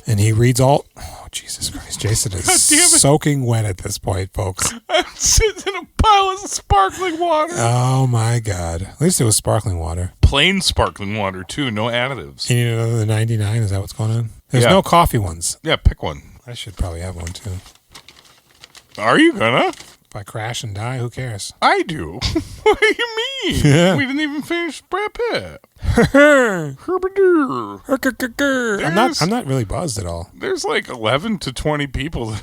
And he reads all... Oh, Jesus Christ. Jason is soaking wet at this point, folks. I'm sitting in a pile of sparkling water. Oh, my God. At least it was sparkling water. Plain sparkling water, too. No additives. You need another 99? Is that what's going on? There's no coffee ones. Yeah, pick one. I should probably have one, too. Are you gonna? If I crash and die, who cares? I do. What do you mean? Yeah. We didn't even finish Brad Pitt. I'm not really buzzed at all. There's like 11 to 20 people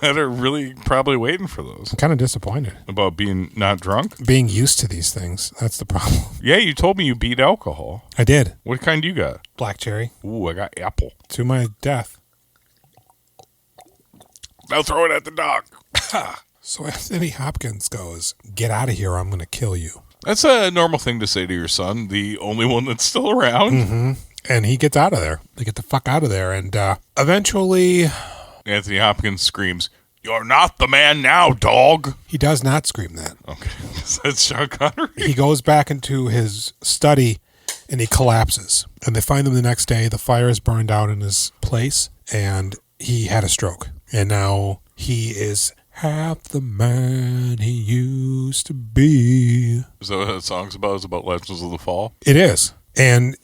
that are really probably waiting for those. I'm kind of disappointed. About being not drunk? Being used to these things. That's the problem. Yeah, you told me you beat alcohol. I did. What kind you got? Black cherry. Ooh, I got apple. To my death. Now throw it at the dog. So Anthony Hopkins goes, get out of here or I'm going to kill you. That's a normal thing to say to your son, the only one that's still around. Mm-hmm. And he gets out of there. They get the fuck out of there. And eventually... Anthony Hopkins screams, you're not the man now, dog. He does not scream that. Okay. That's Sean Connery. He goes back into his study and he collapses. And they find him the next day. The fire is burned out in his place. And he had a stroke. And now he is half the man he used to be. Is that what that song's about? Is it about Legends of the Fall? It is. And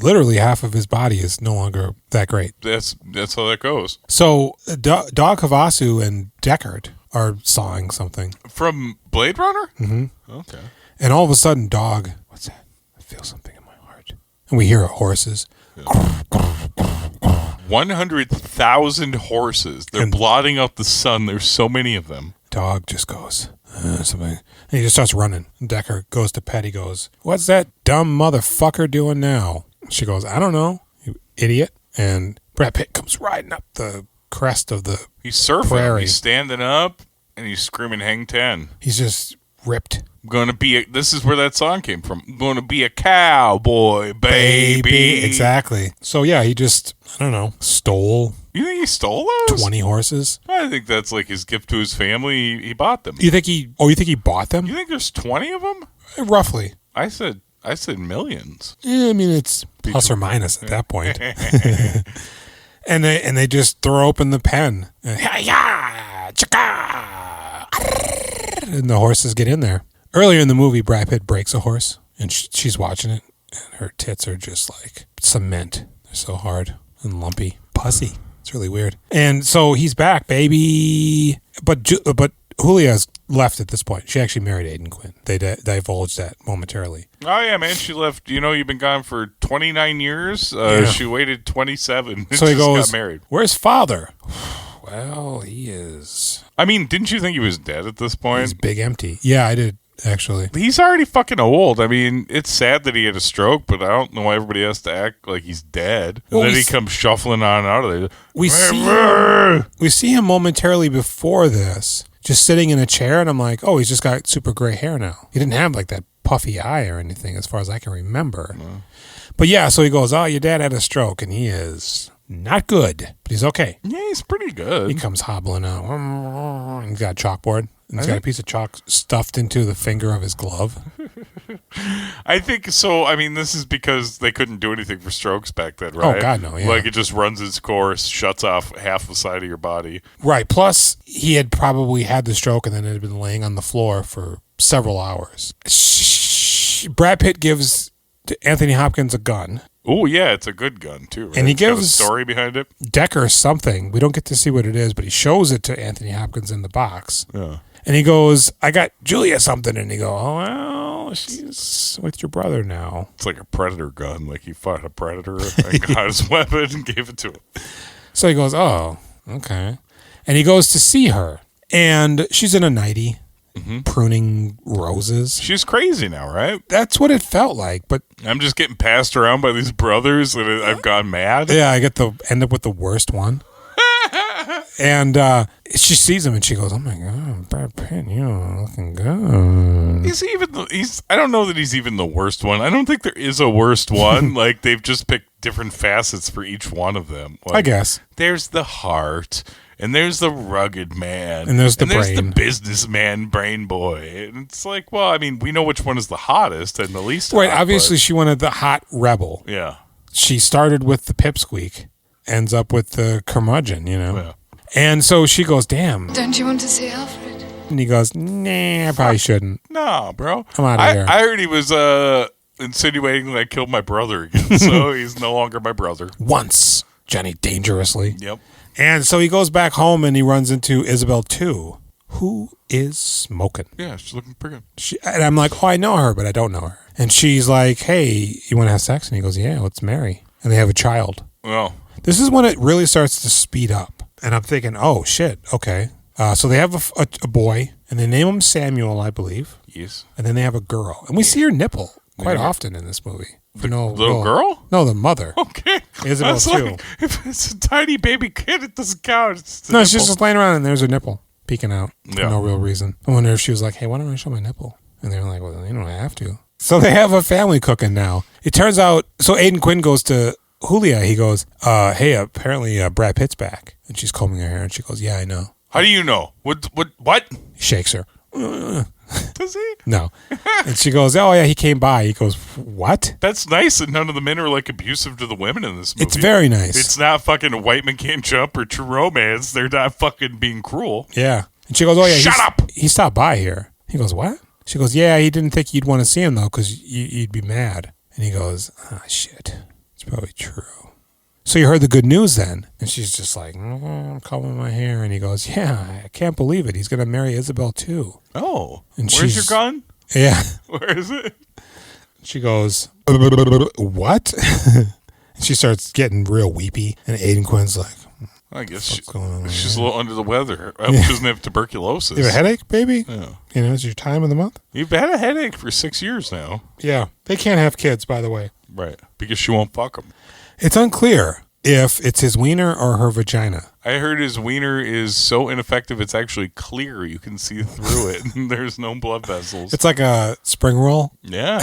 literally half of his body is no longer that great. That's how that goes. So Dog Havasu and Deckard are sawing something. From Blade Runner? Mm-hmm. Okay. And all of a sudden, Dog, what's that? I feel something in my heart. And we hear horses. Yeah. 100,000 horses. They're blotting out the sun. There's so many of them. Dog just goes, something. And he just starts running. And Deckard goes to Pet. He goes, what's that dumb motherfucker doing now? She goes, I don't know, you idiot. And Brad Pitt comes riding up the crest of the He's surfing. prairie. He's standing up, and he's screaming, hang 10. He's just ripped. This is where that song came from. I'm going to be a cowboy, baby. Exactly. So, yeah, he just, I don't know, stole. You think he stole those? 20 horses? I think that's like his gift to his family. He bought them. You think he bought them? You think there's 20 of them? Roughly. I said millions. Yeah, I mean, it's plus or minus at that point. And they just throw open the pen. And the horses get in there. Earlier in the movie, Brad Pitt breaks a horse, and she's watching it, and her tits are just like cement. They're so hard and lumpy. Pussy. It's really weird. And so he's back, baby. But Julia's left at this point. She actually married Aidan Quinn. They divulged that momentarily. Oh, yeah, man. She left. You've been gone for 29 years. She waited 27. So he goes, got married. Where's father? Well, he is. I mean, didn't you think he was dead at this point? He's big empty. Yeah, I did, actually. He's already fucking old. I mean, it's sad that he had a stroke, but I don't know why everybody has to act like he's dead. Well, and then he comes shuffling on out of there. We see him momentarily before this, just sitting in a chair, and I'm like, oh, he's just got super gray hair now. He didn't have like that puffy eye or anything as far as I can remember. No. But yeah, so he goes, oh, your dad had a stroke, and he is not good, but he's okay. Yeah, he's pretty good. He comes hobbling out. He's got a chalkboard. And he's got a piece of chalk stuffed into the finger of his glove. I think so. I mean, this is because they couldn't do anything for strokes back then, right? Oh, God, no, yeah. Like, it just runs its course, shuts off half the side of your body. Right. Plus, he had probably had the stroke and then had been laying on the floor for several hours. Brad Pitt gives Anthony Hopkins a gun. Oh, yeah, it's a good gun, too, right? And he it's got gives a story behind it. Decker something. We don't get to see what it is, but he shows it to Anthony Hopkins in the box. Yeah. And he goes, I got Julia something. And he goes, oh, well, she's with your brother now. It's like a predator gun. Like he fought a predator and got his weapon and gave it to him. So he goes, oh, okay. And he goes to see her. And she's in a nightie, pruning roses. She's crazy now, right? That's what it felt like. But I'm just getting passed around by these brothers and I've gone mad. Yeah, I end up with the worst one. And she sees him and she goes, oh my God, Brad Pitt, you're looking good. I don't know that he's even the worst one. I don't think there is a worst one. Like, they've just picked different facets for each one of them. Like, I guess. There's the heart, and there's the rugged man, and there's the brain. There's the businessman brain boy. And it's like, well, I mean, we know which one is the hottest and the least hot. Right, obviously she wanted the hot rebel. Yeah. She started with the pipsqueak, ends up with the curmudgeon, Yeah. And so she goes, damn. Don't you want to see Alfred? And he goes, nah, I probably shouldn't. No, bro. I'm out of here. I heard he was insinuating that I killed my brother again, so he's no longer my brother. Once, Johnny dangerously. Yep. And so he goes back home and he runs into Isabel 2, who is smoking. Yeah, she's looking pretty good. And I'm like, oh, I know her, but I don't know her. And she's like, hey, you want to have sex? And he goes, yeah, let's marry. And they have a child. Well. This is when it really starts to speed up. And I'm thinking, oh, shit, okay. So they have a boy, and they name him Samuel, I believe. Yes. And then they have a girl. And we see her nipple quite often in this movie. Little girl? No, the mother. Okay. Isabel, too. Like, if it's a tiny baby kid, it doesn't count. She's just laying around, and there's her nipple peeking out for no real reason. I wonder if she was like, hey, why don't I show my nipple? And they were like, well, you don't have to. So they have a family cooking now. It turns out, so Aidan Quinn goes to Julia. He goes, hey, apparently Brad Pitt's back. And she's combing her hair, and she goes, yeah, I know. How do you know? What? He shakes her. Does he? No. And she goes, oh, yeah, he came by. He goes, what? That's nice that none of the men are, like, abusive to the women in this movie. It's very nice. It's not fucking A White Man Can't Jump or True Romance. They're not fucking being cruel. Yeah. And she goes, oh, yeah. Shut up! He stopped by here. He goes, what? She goes, yeah, he didn't think you'd want to see him, though, because you'd be mad. And he goes, shit. It's probably true. So you heard the good news then? And she's just like, I'm combing my hair. And he goes, yeah, I can't believe it. He's going to marry Isabel, too. Oh. And where's your gun? Yeah. Where is it? She goes, what? She starts getting real weepy. And Aiden Quinn's like, I guess she's a little under the weather. I hope she doesn't have tuberculosis. You have a headache, baby? Yeah. You know, it's your time of the month? You've had a headache for 6 years now. Yeah. They can't have kids, by the way. Right. Because she won't fuck them. It's unclear if it's his wiener or her vagina. I heard his wiener is so ineffective it's actually clear. You can see through it. There's no blood vessels. It's like a spring roll. Yeah.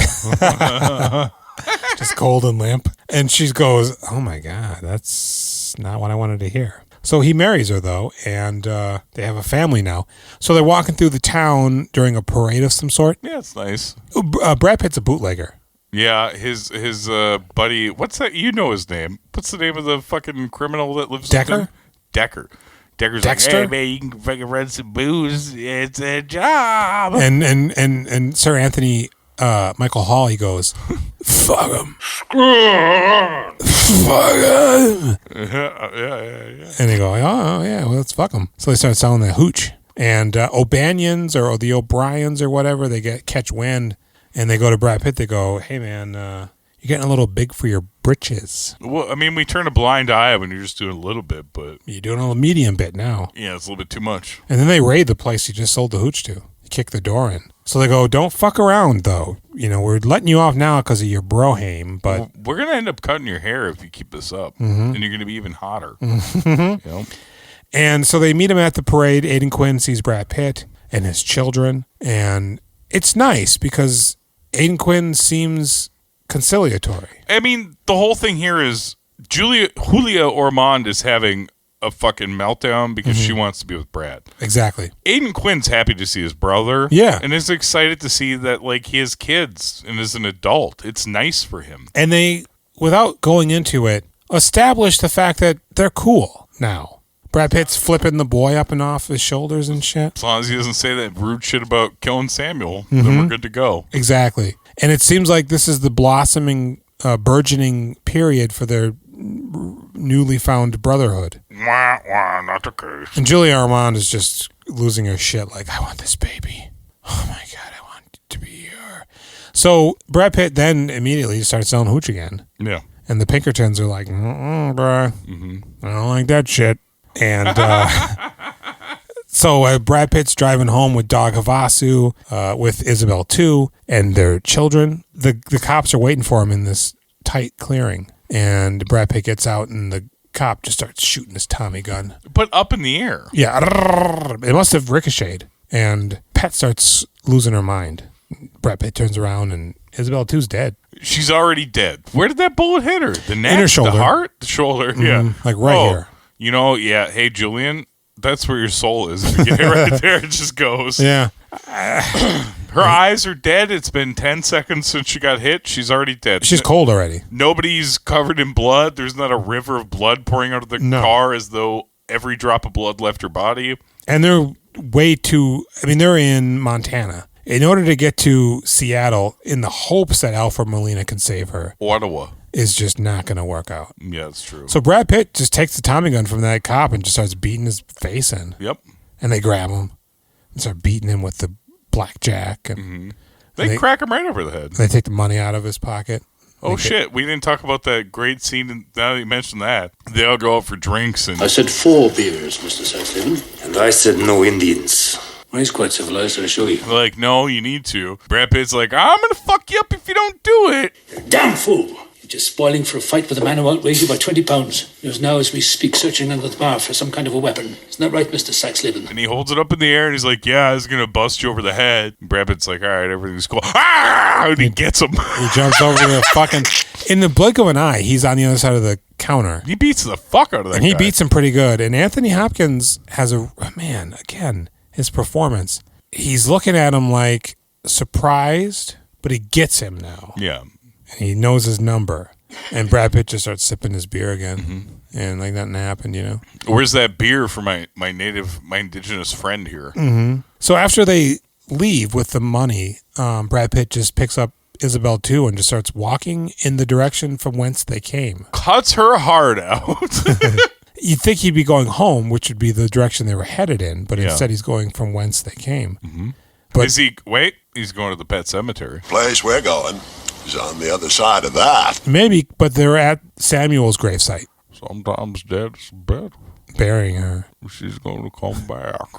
Just cold and limp. And she goes, oh my God, that's not what I wanted to hear. So he marries her, though, and they have a family now. So they're walking through the town during a parade of some sort. Yeah, it's nice. Brad Pitt's a bootlegger. Yeah, his buddy, what's that? You know his name. What's the name of the fucking criminal that lives with him? Decker. Decker's Dexter? like, hey, man, you can fucking run some booze. It's a job. And Sir Anthony Michael Hall, he goes, fuck him. Fuck him. Yeah. And they go, oh, yeah, well, let's fuck him. So they start selling the hooch. And O'Banions or the O'Briens or whatever, they catch wind. And they go to Brad Pitt. They go, hey, man, you're getting a little big for your britches. Well, I mean, we turn a blind eye when you're just doing a little bit, but... You're doing a medium bit now. Yeah, it's a little bit too much. And then they raid the place you just sold the hooch to. You kick the door in. So they go, don't fuck around, though. You know, we're letting you off now because of your brohame, but... Well, we're going to end up cutting your hair if you keep this up. Mm-hmm. And you're going to be even hotter. Mm-hmm. You know? And so they meet him at the parade. Aiden Quinn sees Brad Pitt and his children. And it's nice because Aiden Quinn seems conciliatory. I mean, the whole thing here is Julia Ormond is having a fucking meltdown because she wants to be with Brad. Exactly. Aiden Quinn's happy to see his brother. Yeah. And is excited to see that, like, he has kids and is an adult. It's nice for him. And they, without going into it, establish the fact that they're cool now. Brad Pitt's flipping the boy up and off his shoulders and shit. As long as he doesn't say that rude shit about killing Samuel, then we're good to go. Exactly. And it seems like this is the blossoming, burgeoning period for their newly found brotherhood. Not the case. And Julia Ormond is just losing her shit like, I want this baby. Oh my God, I want it to be her. So Brad Pitt then immediately starts selling hooch again. Yeah. And the Pinkertons are like, bruh, I don't like that shit. And so Brad Pitt's driving home with Dog Havasu, with Isabel too, and their children. The cops are waiting for him in this tight clearing. And Brad Pitt gets out and the cop just starts shooting his Tommy gun. But up in the air. Yeah. It must have ricocheted. And Pat starts losing her mind. Brad Pitt turns around and Isabel 2's dead. She's already dead. Where did that bullet hit her? The neck? In her shoulder. The heart? The shoulder, yeah. Like right here. You know, yeah. Hey, Julian, that's where your soul is. If you get it right there, it just goes. Yeah. Her eyes are dead. It's been 10 seconds since she got hit. She's already dead. She's cold already. Nobody's covered in blood. There's not a river of blood pouring out of the car as though every drop of blood left her body. And they're they're in Montana. In order to get to Seattle, in the hopes that Alfred Molina can save her, Ottawa is just not going to work out. Yeah, that's true. So Brad Pitt just takes the Tommy gun from that cop and just starts beating his face in. Yep. And they grab him and start beating him with the blackjack. And They crack him right over the head. They take the money out of his pocket. Oh, shit. We didn't talk about that great scene. Now that you mentioned that, they all go out for drinks. And I said 4 beers, Mr. Saxton. And I said no Indians. Well, he's quite civilized, I assure you. they're like, no, you need to. Brad Pitt's like, I'm going to fuck you up if you don't do it. You're a damn fool. You're just spoiling for a fight with a man who outweighs you by 20 pounds. He is now, as we speak, searching under the bar for some kind of a weapon. Isn't that right, Mr. Saxleben? And he holds it up in the air and he's like, yeah, I was going to bust you over the head. And Brad Pitt's like, all right, everything's cool. Ah! And he gets him. He jumps over the fucking... In the blink of an eye, he's on the other side of the counter. He beats the fuck out of that And he beats him pretty good. And Anthony Hopkins has again, his performance. He's looking at him like surprised, but he gets him now. Yeah. And he knows his number. And Brad Pitt just starts sipping his beer again. And like nothing happened, you know? Where's that beer for my indigenous friend here? So after they leave with the money, Brad Pitt just picks up Isabel too and just starts walking in the direction from whence they came. Cuts her heart out. You'd think he'd be going home, which would be the direction they were headed in, but instead he's going from whence they came. But He's going to the pet cemetery. Place we're going is on the other side of that. maybe, but they're at Samuel's gravesite, Sometimes dead's better. burying her. She's going to come back.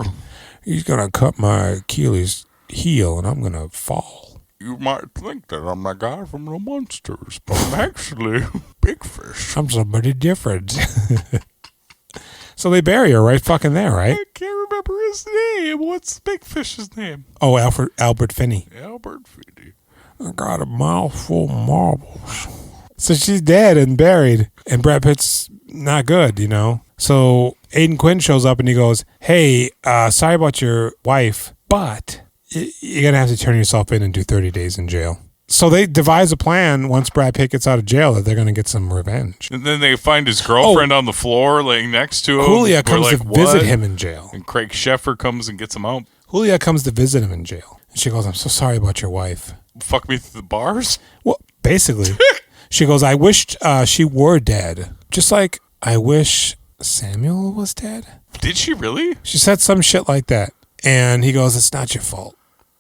He's going to cut my Achilles heel and I'm going to fall. You might think that I'm the guy from the monsters, but I'm actually Big Fish. I'm somebody different. So they bury her right fucking there, right? I can't remember his name. What's Big Fish's name? Oh, Albert Finney. Albert Finney. I got a mouthful of marbles. So she's dead and buried, and Brad Pitt's not good, you know? So Aidan Quinn shows up and he goes, hey, sorry about your wife, but you're going to have to turn yourself in and do 30 days in jail. So they devise a plan once Brad Pitt gets out of jail that they're going to get some revenge. And then they find his girlfriend on the floor laying next to him. Julia comes like, to visit him in jail. And Craig Sheffer comes and gets him out. Julia comes to visit him in jail. And she goes, I'm so sorry about your wife. Fuck me through the bars? Well, basically. She goes, I wished she were dead. Just like I wish Samuel was dead. Did she really? She said some shit like that. And he goes, it's not your fault.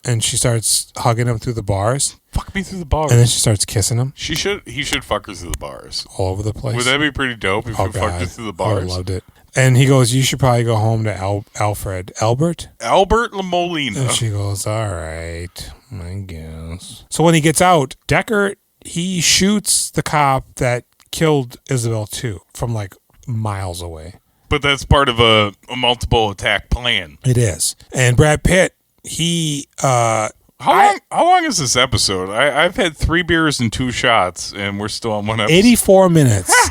And she starts hugging him through the bars. Fuck me through the bars. And then she starts kissing him. He should fuck her through the bars. All over the place. Would that be pretty dope if you fucked her through the bars? I loved it. And he goes, you should probably go home to Albert Lamolina. And she goes, all right, I guess. So when he gets out, Deckard, he shoots the cop that killed Isabel too from like miles away. But that's part of a multiple attack plan. It is. And Brad Pitt, he How long is this episode? I've had 3 beers and 2 shots, and we're still on one episode. 84 minutes.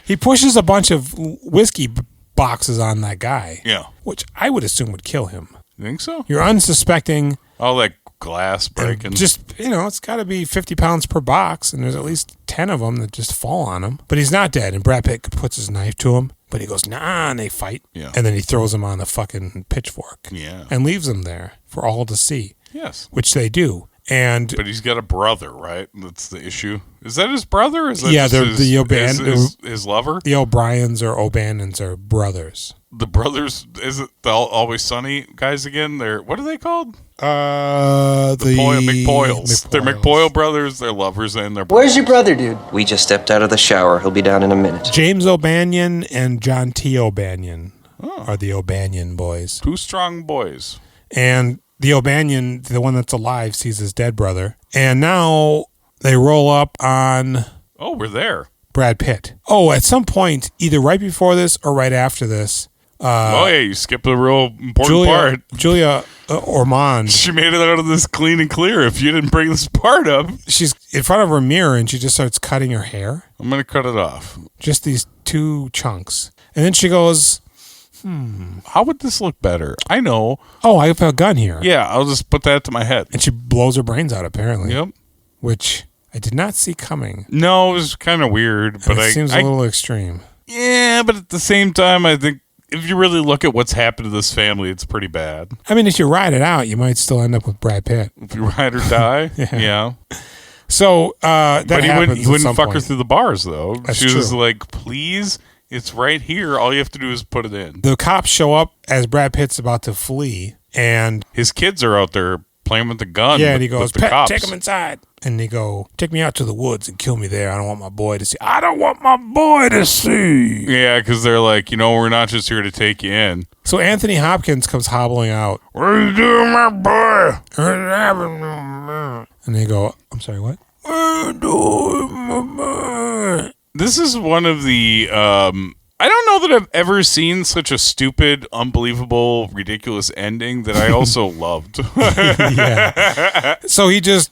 He pushes a bunch of whiskey boxes on that guy. Yeah. Which I would assume would kill him. You think so? You're unsuspecting. All that glass breaking. Just, it's got to be 50 pounds per box, and there's at least 10 of them that just fall on him. But he's not dead, and Brad Pitt puts his knife to him. But he goes, nah, and they fight. Yeah. And then he throws him on the fucking pitchfork. Yeah. And leaves him there for all to see. Yes. Which they do. But he's got a brother, right? That's the issue. Is that his brother? Or is that they're his lover? The O'Briens or O'Bannons are brothers. The brothers, is it the Always Sunny guys again? What are they called? The McPoyles. They're McPoyle brothers. They're lovers and they're brothers. Where's your brother, dude? We just stepped out of the shower. He'll be down in a minute. James O'Banion and John T. O'Banion are the O'Banion boys. 2 strong boys. And the O'Banion, the one that's alive, sees his dead brother. And now they roll up on... Oh, we're there. Brad Pitt. Oh, at some point, either right before this or right after this... you skipped a real important part. Julia Ormond. She made it out of this clean and clear if you didn't bring this part up. She's in front of her mirror and she just starts cutting her hair. I'm going to cut it off. Just these 2 chunks. And then she goes... How would this look better? I know. Oh, I have a gun here. Yeah, I'll just put that to my head. And she blows her brains out, apparently. Yep. Which I did not see coming. No, it was kind of weird. But it seems a little extreme. Yeah, but at the same time, I think if you really look at what's happened to this family, it's pretty bad. I mean, if you ride it out, you might still end up with Brad Pitt. If you ride or die, yeah. So that but happens. He wouldn't fuck point. her through the bars, though. That's she was true. like, please, it's right here. All you have to do is put it in. The cops show up as Brad Pitt's about to flee, and his kids are out there playing with the gun. Yeah, and he goes, with the Pet, cops. take him inside. And they go, take me out to the woods and kill me there. I don't want my boy to see. I don't want my boy to see. Yeah, because they're like, we're not just here to take you in. So Anthony Hopkins comes hobbling out. What are you doing, my boy? And they go, I'm sorry, what? What are you doing, my boy? This is one of the... I don't know that I've ever seen such a stupid, unbelievable, ridiculous ending that I also loved. Yeah. So he just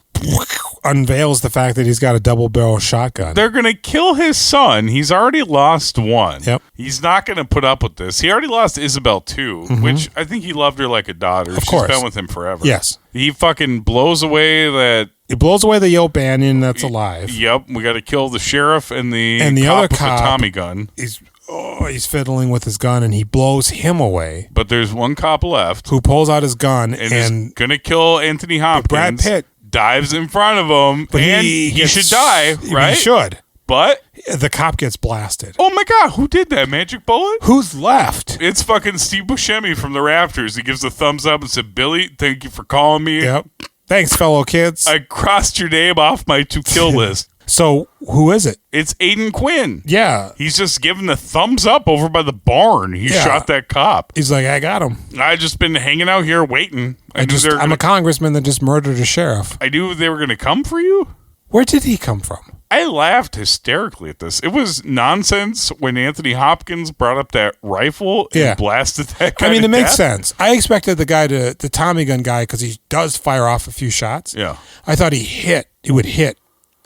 unveils the fact that he's got a double barrel shotgun. They're going to kill his son. He's already lost one. Yep. He's not going to put up with this. He already lost Isabel, too, which I think he loved her like a daughter. Of course. She's been with him forever. Yes. He fucking blows away that... He blows away the Yopanian that's alive. Yep. We got to kill the sheriff and the cop other with cop, the Tommy gun. He's fiddling with his gun, and he blows him away. But there's one cop left. Who pulls out his gun and is going to kill Anthony Hopkins. Brad Pitt dives in front of him, but and he should die, right? He should. But the cop gets blasted. Oh my God, who did that? Magic Bullet? Who's left? It's fucking Steve Buscemi from the Rafters. He gives a thumbs up and said, Billy, thank you for calling me. Yep. Thanks, fellow kids. I crossed your name off my to-kill list. So, who is it? It's Aiden Quinn. Yeah. He's just giving the thumbs up over by the barn. He shot that cop. He's like, I got him. I just been hanging out here waiting. I'm a congressman that just murdered a sheriff. I knew they were going to come for you. Where did he come from? I laughed hysterically at this. It was nonsense when Anthony Hopkins brought up that rifle and blasted that guy. I mean, to it makes death. sense. I expected the Tommy gun guy, because he does fire off a few shots. Yeah. I thought he would hit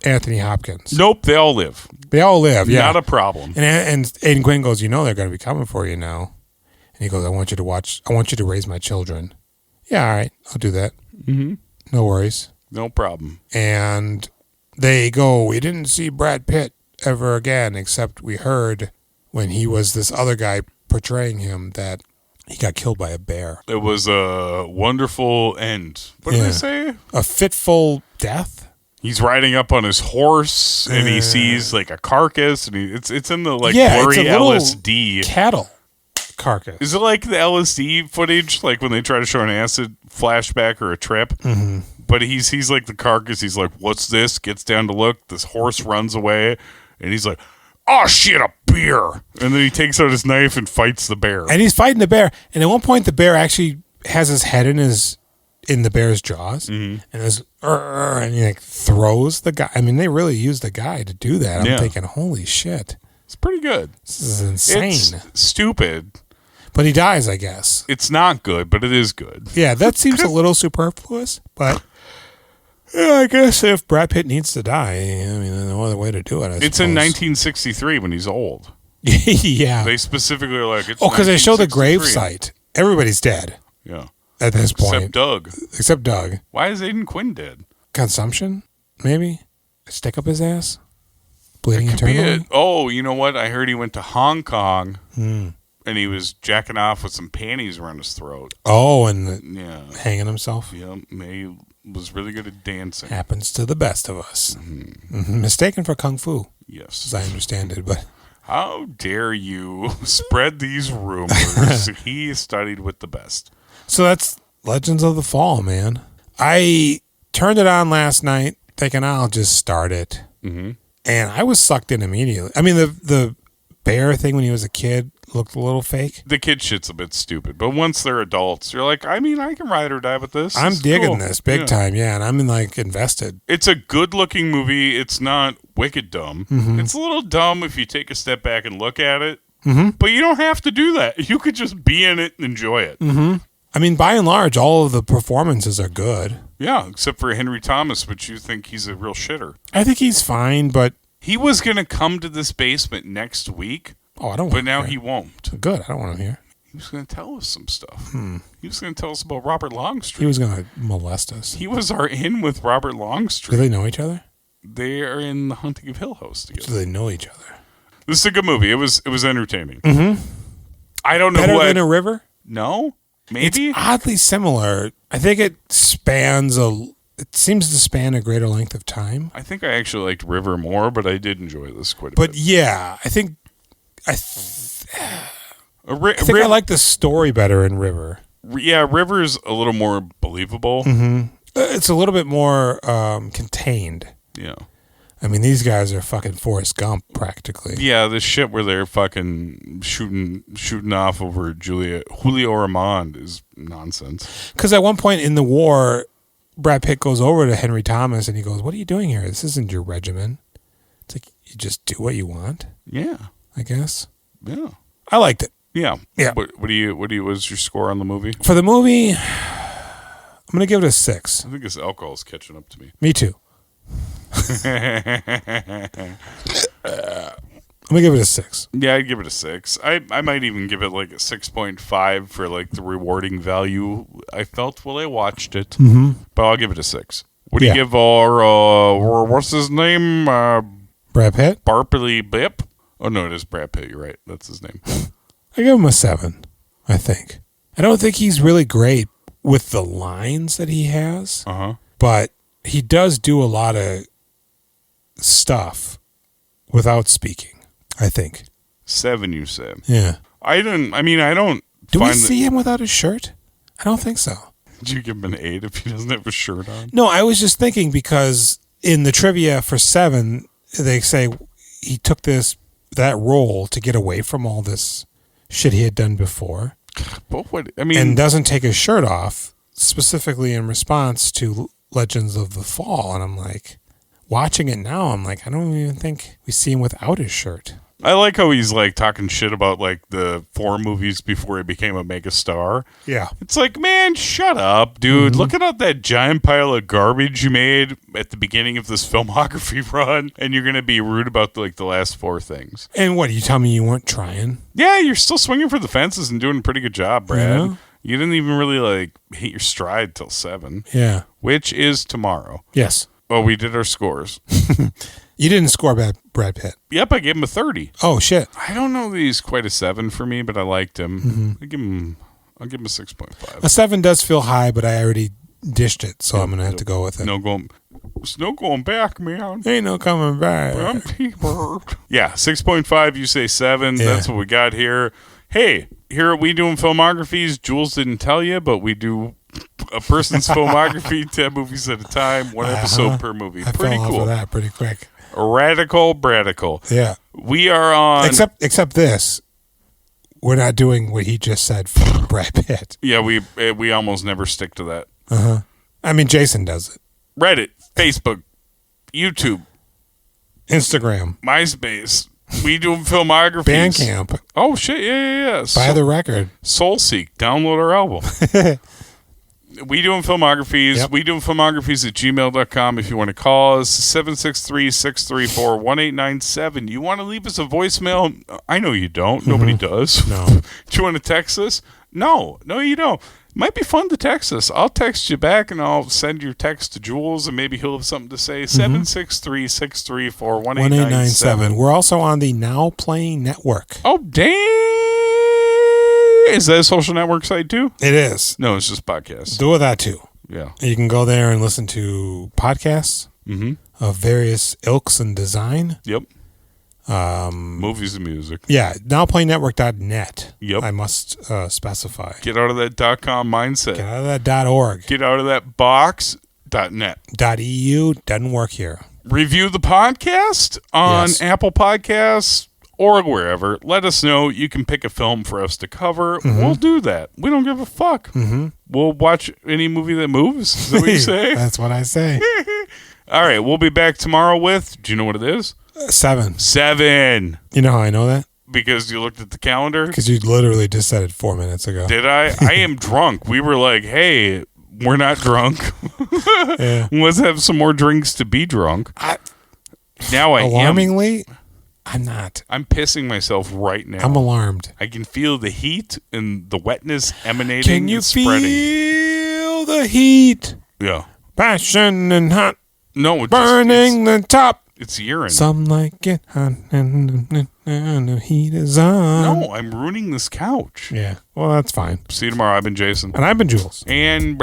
Anthony Hopkins. Nope, they all live. They all live, yeah. Not a problem. And Aiden Quinn goes, they're going to be coming for you now. And he goes, I want you to raise my children. Yeah, all right, I'll do that. Mm-hmm. No worries. No problem. And they go, we didn't see Brad Pitt ever again, except we heard when he was this other guy portraying him that he got killed by a bear. It was a wonderful end. What did they say? A fitful death? He's riding up on his horse, and he sees like a carcass, and it's in the blurry it's a little LSD cattle carcass. Is it like the LSD footage, like when they try to show an acid flashback or a trip? Mm-hmm. But he's like the carcass. He's like, "What's this?" Gets down to look. This horse runs away, and he's like, "Oh shit, a bear!" And then he takes out his knife and fights the bear. And he's fighting the bear. And at one point, the bear actually has his head in the bear's jaws, and he throws the guy. I mean, they really used the guy to do that. I'm thinking, holy shit, it's pretty good. This is insane. It's stupid. But he dies, I guess. It's not good, but it is good. Yeah, that seems a little superfluous, but I guess if Brad Pitt needs to die, I mean, no other way to do it, It's in 1963 when he's old. Yeah. They specifically are like, it's because they show the 1963. grave site. Everybody's dead. Yeah. At this point. Except Doug. Doug. Why is Aiden Quinn dead? Consumption? Maybe? Stick up his ass? Bleeding internally? Oh, you know what? I heard he went to Hong Kong and he was jacking off with some panties around his throat. Oh, and hanging himself? Yeah, he was really good at dancing. Happens to the best of us. Mm-hmm. Mistaken for Kung Fu. Yes. As I understand it, but... How dare you spread these rumors? He studied with the best. So that's Legends of the Fall, man. I turned it on last night thinking I'll just start it. Mm-hmm. And I was sucked in immediately. I mean, the bear thing when he was a kid looked a little fake. The kid shit's a bit stupid. But once they're adults, you're like, I mean, I can ride or die with this. I'm digging this big time, yeah. And I'm invested. It's a good-looking movie. It's not wicked dumb. Mm-hmm. It's a little dumb if you take a step back and look at it. Mm-hmm. But you don't have to do that. You could just be in it and enjoy it. Mm-hmm. I mean, by and large, all of the performances are good. Yeah, except for Henry Thomas, which you think he's a real shitter. I think he's fine, but... He was going to come to this basement next week. Oh, I don't want But him now here. he won't. Good, I don't want him here. He was going to tell us some stuff. He was going to tell us about Robert Longstreet. He was going to molest us. He was our in with Robert Longstreet. Do they know each other? They are in The Hunting of Hill House together. Do they know each other? This is a good movie. It was entertaining. Mm-hmm. I don't know Better what... than A River? No? Maybe? It's oddly similar. I think it seems to span a greater length of time. I think I actually liked River more, but I did enjoy this quite a bit. But yeah, I think I like the story better in River. Yeah, River's a little more believable. Mm-hmm. It's a little bit more contained. Yeah. I mean, these guys are fucking Forrest Gump practically. Yeah, this shit where they're fucking shooting off over Julio Armand is nonsense. Because at one point in the war, Brad Pitt goes over to Henry Thomas and he goes, "What are you doing here? This isn't your regiment." It's like, you just do what you want. Yeah, I guess. Yeah, I liked it. Yeah, yeah. What was your score on the movie? For the movie, I'm gonna give it a 6. I think this alcohol is catching up to me. Me too. I'm gonna give it a 6. Yeah, I'd give it a 6. I might even give it like a 6.5 for like the rewarding value I felt while I watched it. Mm-hmm. But I'll give it a 6. What do you give our what's his name? Brad Pitt? Barpley Bip? Oh no, it is Brad Pitt. You're right. That's his name. I give him a 7. I think. I don't think he's really great with the lines that he has. But he does do a lot of stuff without speaking. I think 7, you said. Yeah. I don't. Do we see him without his shirt? I don't think so. Did you give him an 8 if he doesn't have a shirt on? No, I was just thinking because in the trivia for 7, they say he took that role to get away from all this shit he had done before. But what? And doesn't take his shirt off specifically in response to Legends of the Fall. And I'm like, watching it now, I'm like, I don't even think we see him without his shirt. I like how he's like talking shit about like the 4 movies before he became a mega star. Yeah. It's like, man, shut up, dude. Look at that giant pile of garbage you made at the beginning of this filmography run, and you're going to be rude about like the last 4 things. And what, you tell me you weren't trying? Yeah, you're still swinging for the fences and doing a pretty good job, Brad. Yeah. You didn't even really like hit your stride till 7. Yeah. Which is tomorrow. Yes. Oh, we did our scores. You didn't score Brad Pitt. Yep, I gave him a 30. Oh, shit. I don't know that he's quite a 7 for me, but I liked him. I'll give him a 6.5. A 7 does feel high, but I already dished it, so I'm going to have to go with it. There's no going back, man. Ain't no coming back. I'm T-Bird. Yeah, 6.5, you say 7. Yeah. That's what we got here. Hey, here at We Doing Filmographies, Jules didn't tell you, but we do a person's filmography, 10 movies at a time, 1 episode per movie. I Pretty fell cool. off of that pretty quick. Radical Bradical. Yeah. We are on... Except this. We're not doing what he just said for Brad Pitt. Yeah, we almost never stick to that. Uh-huh. I mean, Jason does it. Reddit, Facebook, YouTube, Instagram, MySpace. We do filmographies. Bandcamp. Oh shit! Yeah. Buy the record. Soulseek. Download our album. We doing filmographies. Yep. We doing filmographies at gmail.com. If you want to call us, 763-634-1897. You want to leave us a voicemail? I know you don't. Nobody does. No. Do you want to text us? No, you don't. Might be fun to text us. I'll text you back, and I'll send your text to Jules, and maybe he'll have something to say. 763-634-1897. We're also on the Now Playing Network. Oh, dang. Is that a social network site, too? It is. No, it's just podcasts. Do that, too. Yeah. You can go there and listen to podcasts of various ilks and design. Yep. Movies and music. Yeah, nowplaynetwork.net. Yep. I must specify. Get out of that .com mindset. Get out of that .org. Get out of that box.net. .eu doesn't work here. Review the podcast on Apple Podcasts or wherever. Let us know. You can pick a film for us to cover. We'll do that. We don't give a fuck. We'll watch any movie that moves. Is that what you say? That's what I say. All right, we'll be back tomorrow with, do you know what it is? 7. 7. You know how I know that? Because you looked at the calendar? Because you literally just said it 4 minutes ago. Did I? I am drunk. We were like, hey, we're not drunk. Yeah. Let's have some more drinks to be drunk. Now I Alarmingly, I'm not. I'm pissing myself right now. I'm alarmed. I can feel the heat and the wetness emanating Can you and spreading. feel the heat? Yeah. Passion and hot. No, burning the top. It's urine. Some like it hot and the heat is on. No, I'm ruining this couch. Yeah. Well, that's fine. See you tomorrow. I've been Jason. And I've been Jules. And...